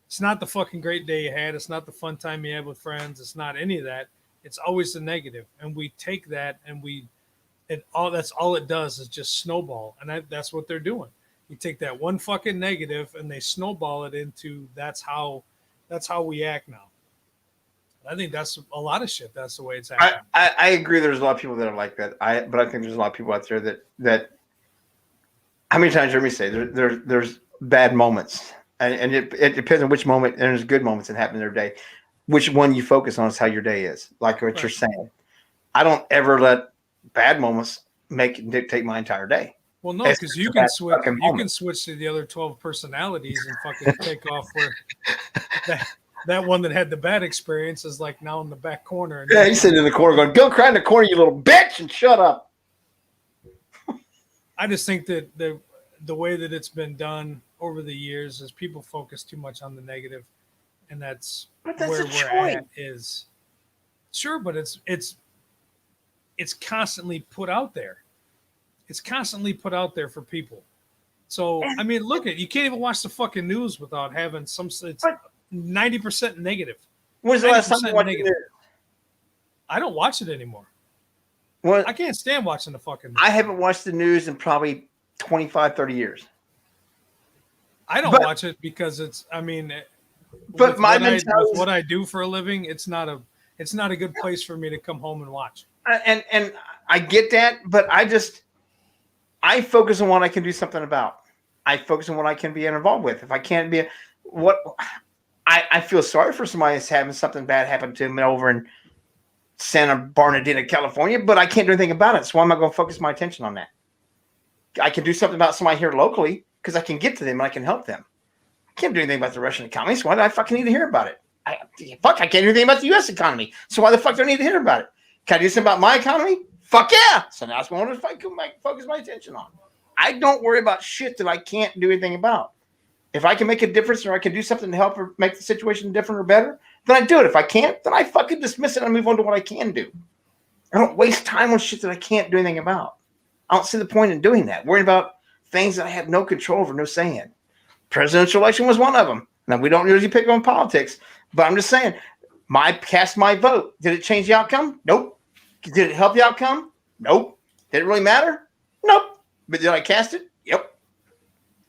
It's not the fucking great day you had. It's not the fun time you had with friends. It's not any of that. It's always the negative. And we take that and that's all it does is just snowball. And that's what they're doing. You take that one fucking negative and they snowball it into that's how we act now. I think that's a lot of shit. That's the way it's happening. I agree. There's a lot of people that are like that. But I think there's a lot of people out there that how many times you heard me say there's bad moments, and it depends on which moment. And there's good moments that happen in their day. Which one you focus on is how your day is. Like what you're saying. I don't ever let bad moments dictate my entire day. Well, no, because you can switch. You can switch to the other 12 personalities and fucking take off where that one that had the bad experience is like now in the back corner. Yeah, he's sitting in the corner going, "Go cry in the corner, you little bitch, and shut up." I just think that the way that it's been done over the years is people focus too much on the negative, and that's where we're at. Is sure, but it's constantly put out there. It's constantly put out there for people. So I mean, look at you can't even watch the fucking news without having some. It's 90% negative. When's the last time you watched the news? I don't watch it anymore. Well, I can't stand watching the fucking news. I haven't watched the news in probably 25, 30 years. I don't watch it because it's. I mean, but with what I do for a living, it's not a good place for me to come home and watch. And I get that, but I focus on what I can do something about. I focus on what I can be involved with. If I can't be I feel sorry for somebody that's having something bad happen to them over in Santa Bernardino, California, but I can't do anything about it. So why am I going to focus my attention on that? I can do something about somebody here locally because I can get to them and I can help them. I can't do anything about the Russian economy, so why do I fucking need to hear about it? I can't do anything about the U.S. economy, so why the fuck do I need to hear about it? Can I do something about my economy? Fuck yeah! So now that's what I want to focus my attention on. I don't worry about shit that I can't do anything about. If I can make a difference or I can do something to help or make the situation different or better, then I do it. If I can't, then I fucking dismiss it and move on to what I can do. I don't waste time on shit that I can't do anything about. I don't see the point in doing that. Worrying about things that I have no control over, no say in. Presidential election was one of them. Now, we don't usually pick on politics, but I'm just saying, cast my vote. Did it change the outcome? Nope. Did it help the outcome? Nope. Did it really matter? Nope. But did I cast it? Yep.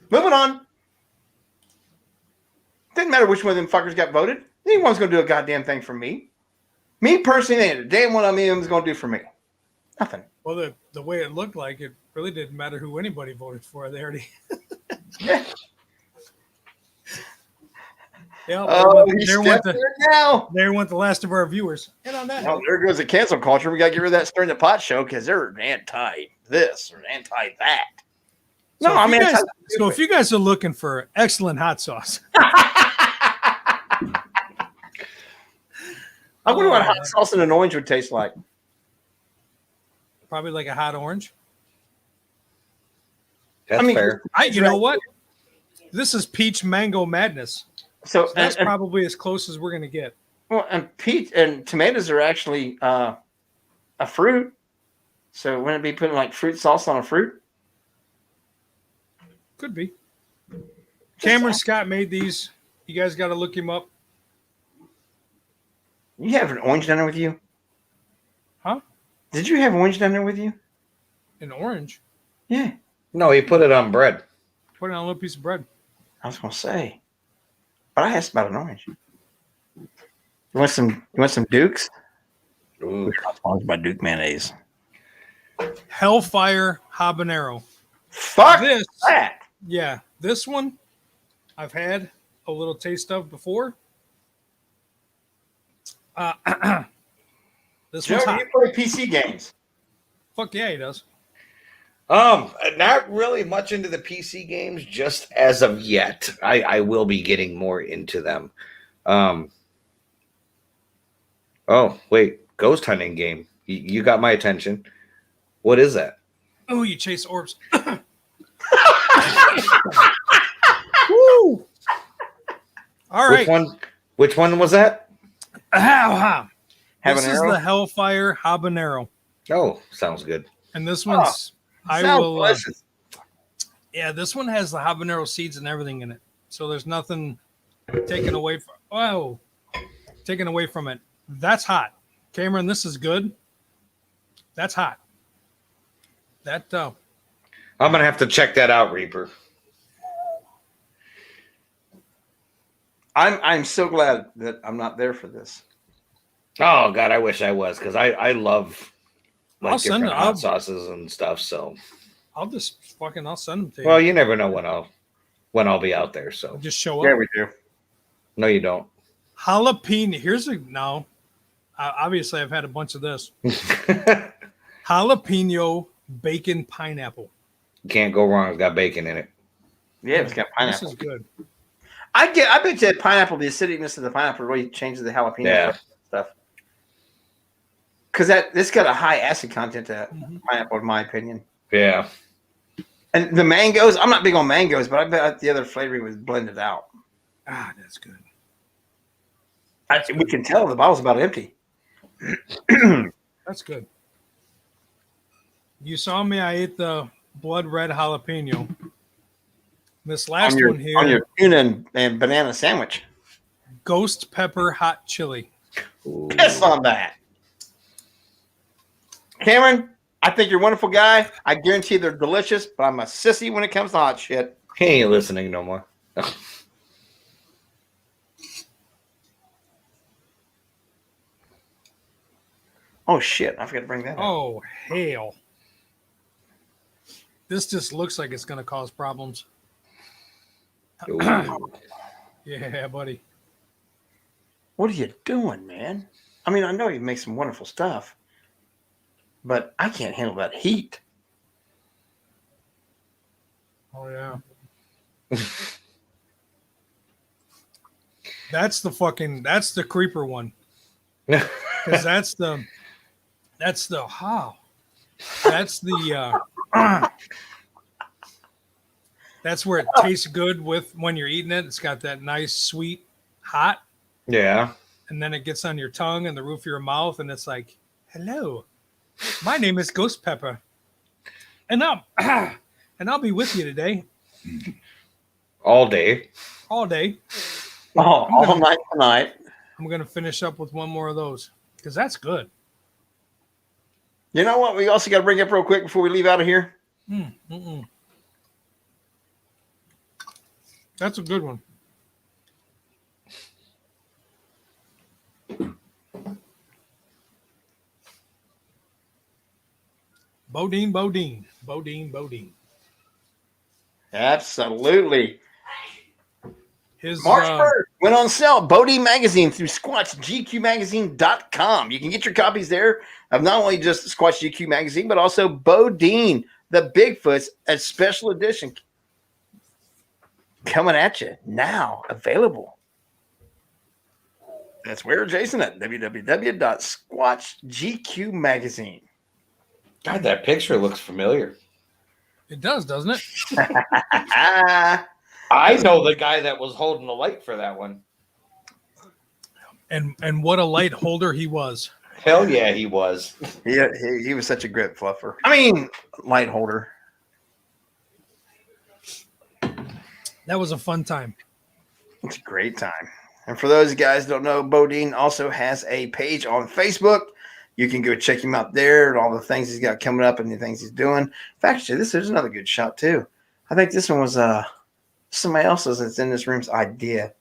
Moving on. Didn't matter which one of them fuckers got voted. Anyone's going to do a goddamn thing for me. Me personally, ain't a damn one of them is going to do for me. Nothing. Well, the way it looked like, it really didn't matter who anybody voted for. They already. Yeah. Yeah. There went the last of our viewers. And on that. Oh, there goes the cancel culture. We got to get rid of that Stirring the Pot show because they're anti this or anti that. So no, I mean, if you guys are looking for excellent hot sauce. I wonder what hot sauce and an orange would taste like. Probably like a hot orange. That's fair. You know what? This is peach mango madness. So that's probably as close as we're going to get. Well, and peach and tomatoes are actually a fruit. So wouldn't it be putting like fruit sauce on a fruit? Could be. Cameron Scott made these. You guys got to look him up. You have an orange down there with you? Huh? Did you have orange down there with you? An orange? Yeah. No, he put it on bread. Put it on a little piece of bread. I was going to say. But I asked about an orange. You want some Dukes? Ooh. We're not sponsored by Duke mayonnaise. Hellfire habanero. Fuck that. Yeah, this one I've had a little taste of before. The This Joe, one's do hot. you play PC games? Fuck yeah, he does. Not really much into the PC games just as of yet. I will be getting more into them. Oh, wait, ghost hunting game. You got my attention. What is that? Oh, you chase orbs. Woo! All right. Which one was that? This is the Hellfire Habanero. Oh, sounds good. And this one's Delicious. Yeah, this one has the habanero seeds and everything in it. So there's nothing taken away from it. That's hot. Cameron, this is good. That's hot. That I'm gonna have to check that out, Reaper. I'm so glad that I'm not there for this. Oh God, I wish I was, because I love I'll send different it. hot sauces and stuff. So I'll send them to you. well, you never know when I'll be out there. So Just show up. Yeah, we do. no, you don't. Jalapeno. Obviously, I've had a bunch of this. Jalapeno bacon pineapple. Can't go wrong. It's got bacon in it. Yeah, it's got pineapple. This is good. I bet you pineapple, the acidicness of the pineapple really changes the jalapeno stuff. Because this got a high acid content to pineapple, in my opinion. Yeah. And the mangoes, I'm not big on mangoes, but I bet the other flavoring was blended out. Ah, that's good. We can tell the bottle's about empty. That's good. You saw me. I ate the blood red jalapeno. This last one here. On your tuna and banana sandwich. Ghost pepper hot chili. Piss on that. Cameron, I think you're a wonderful guy. I guarantee they're delicious, but I'm a sissy when it comes to hot shit. He ain't listening no more. Oh, shit. I forgot to bring that up. Oh, hell. This just looks like it's going to cause problems. Yeah, buddy. What are you doing, man? I mean, I know you make some wonderful stuff, but I can't handle that heat. Oh, yeah. That's the creeper one. Because that's the that's where it tastes good with when you're eating it. It's got that nice sweet hot, Yeah. and then it gets on your tongue and the roof of your mouth, and it's like, hello, my name is Ghost Pepper, and I'll be with you today, All day. all day. All night tonight. I'm gonna finish up with one more of those because that's good. You know what? We also got to bring up real quick before we leave out of here. That's a good one. Bodine. Absolutely. His March 1st went on sale. Bodine Magazine through SquatchGQMagazine.com. You can get your copies there of not only just Squatch GQ Magazine, but also Bodine, the Bigfoots, a special edition. Coming at you now, available. That's where, Jason, at www.SquatchGQMagazine. God, that picture looks familiar. It does, doesn't it? I know the guy that was holding the light for that one. And what a light holder he was. Hell yeah, he was. He was such a great fluffer. I mean, light holder. That was a fun time. It's a great time. And for those guys who don't know, Bodine also has a page on Facebook. You can go check him out there and all the things he's got coming up and the things he's doing. In fact, actually, this is another good shot too. I think this one was somebody else's that's in this room's idea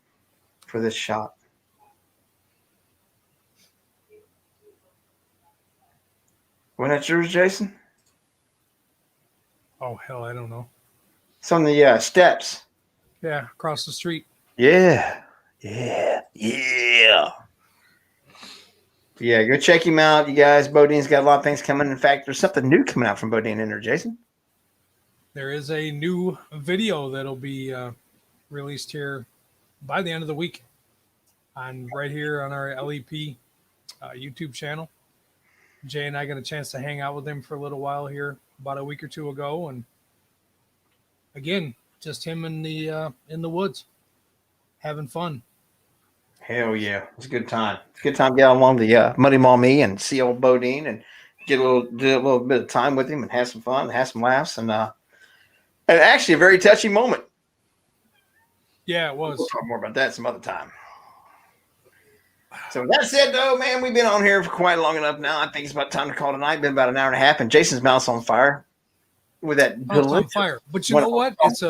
for this shot. Wasn't that yours, Jason? Oh, hell, I don't know. It's on the steps. Yeah, across the street. Yeah. Yeah, go check him out, you guys. Bodine's got a lot of things coming. In fact, there's something new coming out from Bodine in there, Jason. There is a new video that'll be released here by the end of the week right here on our LEP YouTube channel. Jay and I got a chance to hang out with him for a little while here about a week or two ago, and again, just him in the woods having fun. Hell yeah, it's a good time. It's a good time to get along the Muddy Maumee and see old Bodine and do a little bit of time with him and have some fun, and have some laughs, and actually a very touching moment. Yeah, it was. We'll talk more about that some other time. So that said, though, man, we've been on here for quite long enough now. I think it's about time to call tonight. Been about an hour and a half, and Jason's mouth's on fire with that. It's on fire, but you know what? It's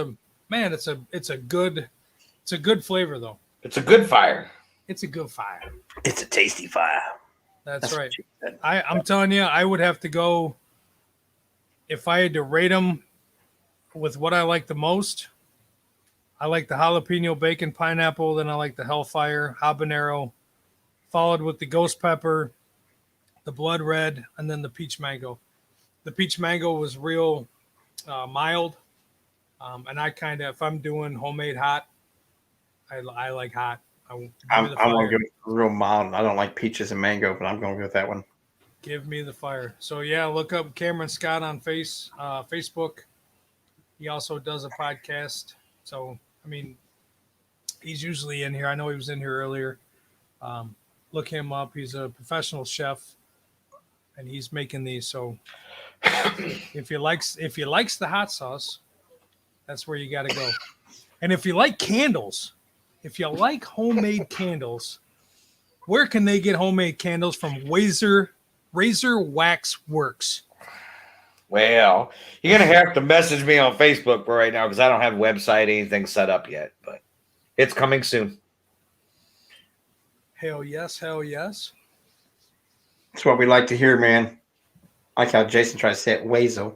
a good flavor though. It's a good fire. It's a good fire. It's a tasty fire. That's right. I'm telling you, I would have to go if I had to rate them with what I like the most. I like the jalapeno bacon pineapple, then I like the Hellfire habanero, followed with the ghost pepper, the blood red, and then the peach mango. The peach mango was real mild, and I kind of, if I'm doing homemade hot, I like hot. I'm going to go real mild. I don't like peaches and mango, but I'm going to go with that one. Give me the fire. So yeah, look up Cameron Scott on Facebook. He also does a podcast. So I mean, he's usually in here. I know he was in here earlier. Look him up. He's a professional chef, and he's making these. So if you likes the hot sauce, that's where you got to go. And if you like candles, if you like homemade candles, where can they get homemade candles from? Razor Wax Works. Well, you're going to have to message me on Facebook for right now because I don't have a website, anything set up yet, but it's coming soon. Hell yes, hell yes. That's what we like to hear, man. I like how Jason tries to say it, Wazel.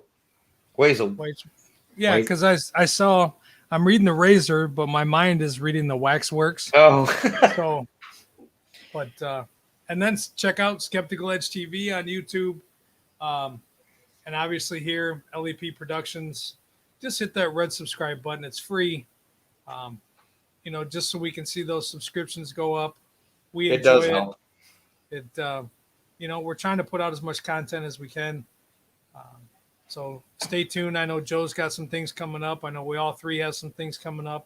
Yeah, because I saw, I'm reading the Razor, but my mind is reading the Waxworks. Oh. So, but, and then check out Skeptical Edge TV on YouTube. And obviously here, LEP Productions, just hit that red subscribe button. It's free. Just so we can see those subscriptions go up. We enjoy it. We're trying to put out as much content as we can. So stay tuned. I know Joe's got some things coming up. I know we all three have some things coming up.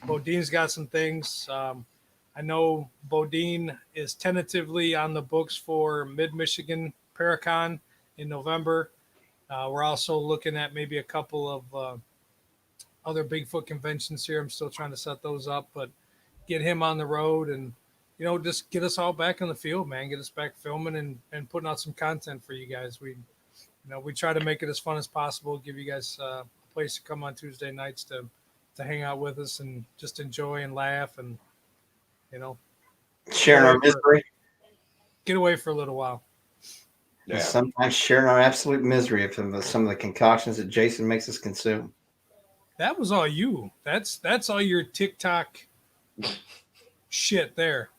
Bodine's got some things. I know Bodine is tentatively on the books for Mid-Michigan Paracon in November. We're also looking at maybe a couple of other Bigfoot conventions here. I'm still trying to set those up, but get him on the road and, just get us all back in the field, man. Get us back filming and putting out some content for you guys. We try to make it as fun as possible, give you guys a place to come on Tuesday nights to hang out with us and just enjoy and laugh and, sharing our misery. Get away for a little while. Yeah. Sometimes sharing our absolute misery of some of the concoctions that Jason makes us consume. That was all you. That's all your TikTok shit there.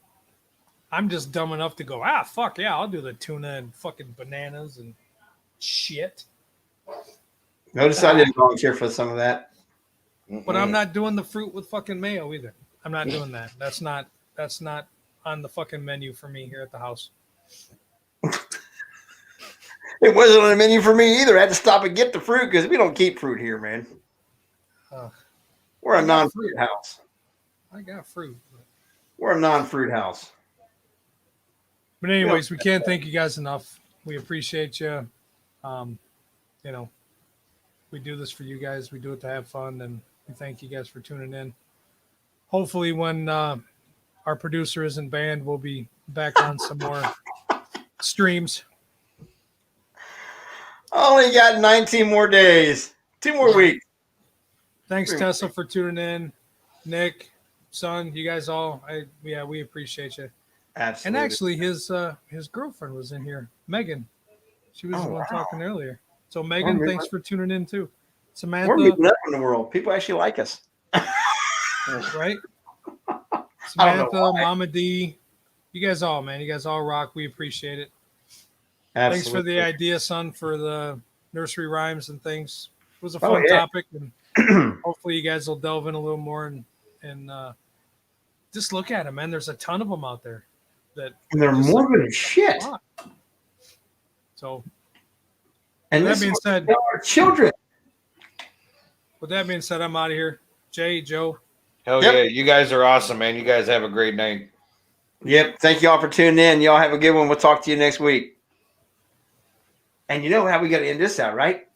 I'm just dumb enough to go, fuck yeah, I'll do the tuna and fucking bananas and shit. Notice I didn't volunteer for some of that. But I'm not doing the fruit with fucking mayo either. I'm not doing that. That's not on the fucking menu for me here at the house. It wasn't on the menu for me either. I had to stop and get the fruit because we don't keep fruit here, man. We're a non-fruit house. I got fruit. We're a non-fruit house. But anyways, we can't thank you guys enough. We appreciate you. We do this for you guys. We do it to have fun, and we thank you guys for tuning in. Hopefully when our producer isn't banned, we'll be back on some more streams. Only got 19 more days. 2 more weeks. Thanks, Tessa, for tuning in. Nick, son, you guys all, we appreciate you. Absolutely. And actually, his girlfriend was in here, Megan. She was the one talking earlier. So, Megan, thanks for tuning in, too. Samantha. We're moving up in the world. People actually like us. Right? Samantha, Mama D, You guys all, man. You guys all rock. We appreciate it. Absolutely. Thanks for the idea, son, for the nursery rhymes and things. It was a Oh, fun yeah. topic, and hopefully you guys will delve in a little more and just look at them, man. There's a ton of them out there that And they're just morbid as shit. rock. So And with this that being is said, our children. with that being said, I'm out of here. Jay, Joe. Hell Yep. yeah. You guys are awesome, man. You guys have a great night. Yep. Thank you all for tuning in. Y'all have a good one. We'll talk to you next week. And you know how we got to end this out, right?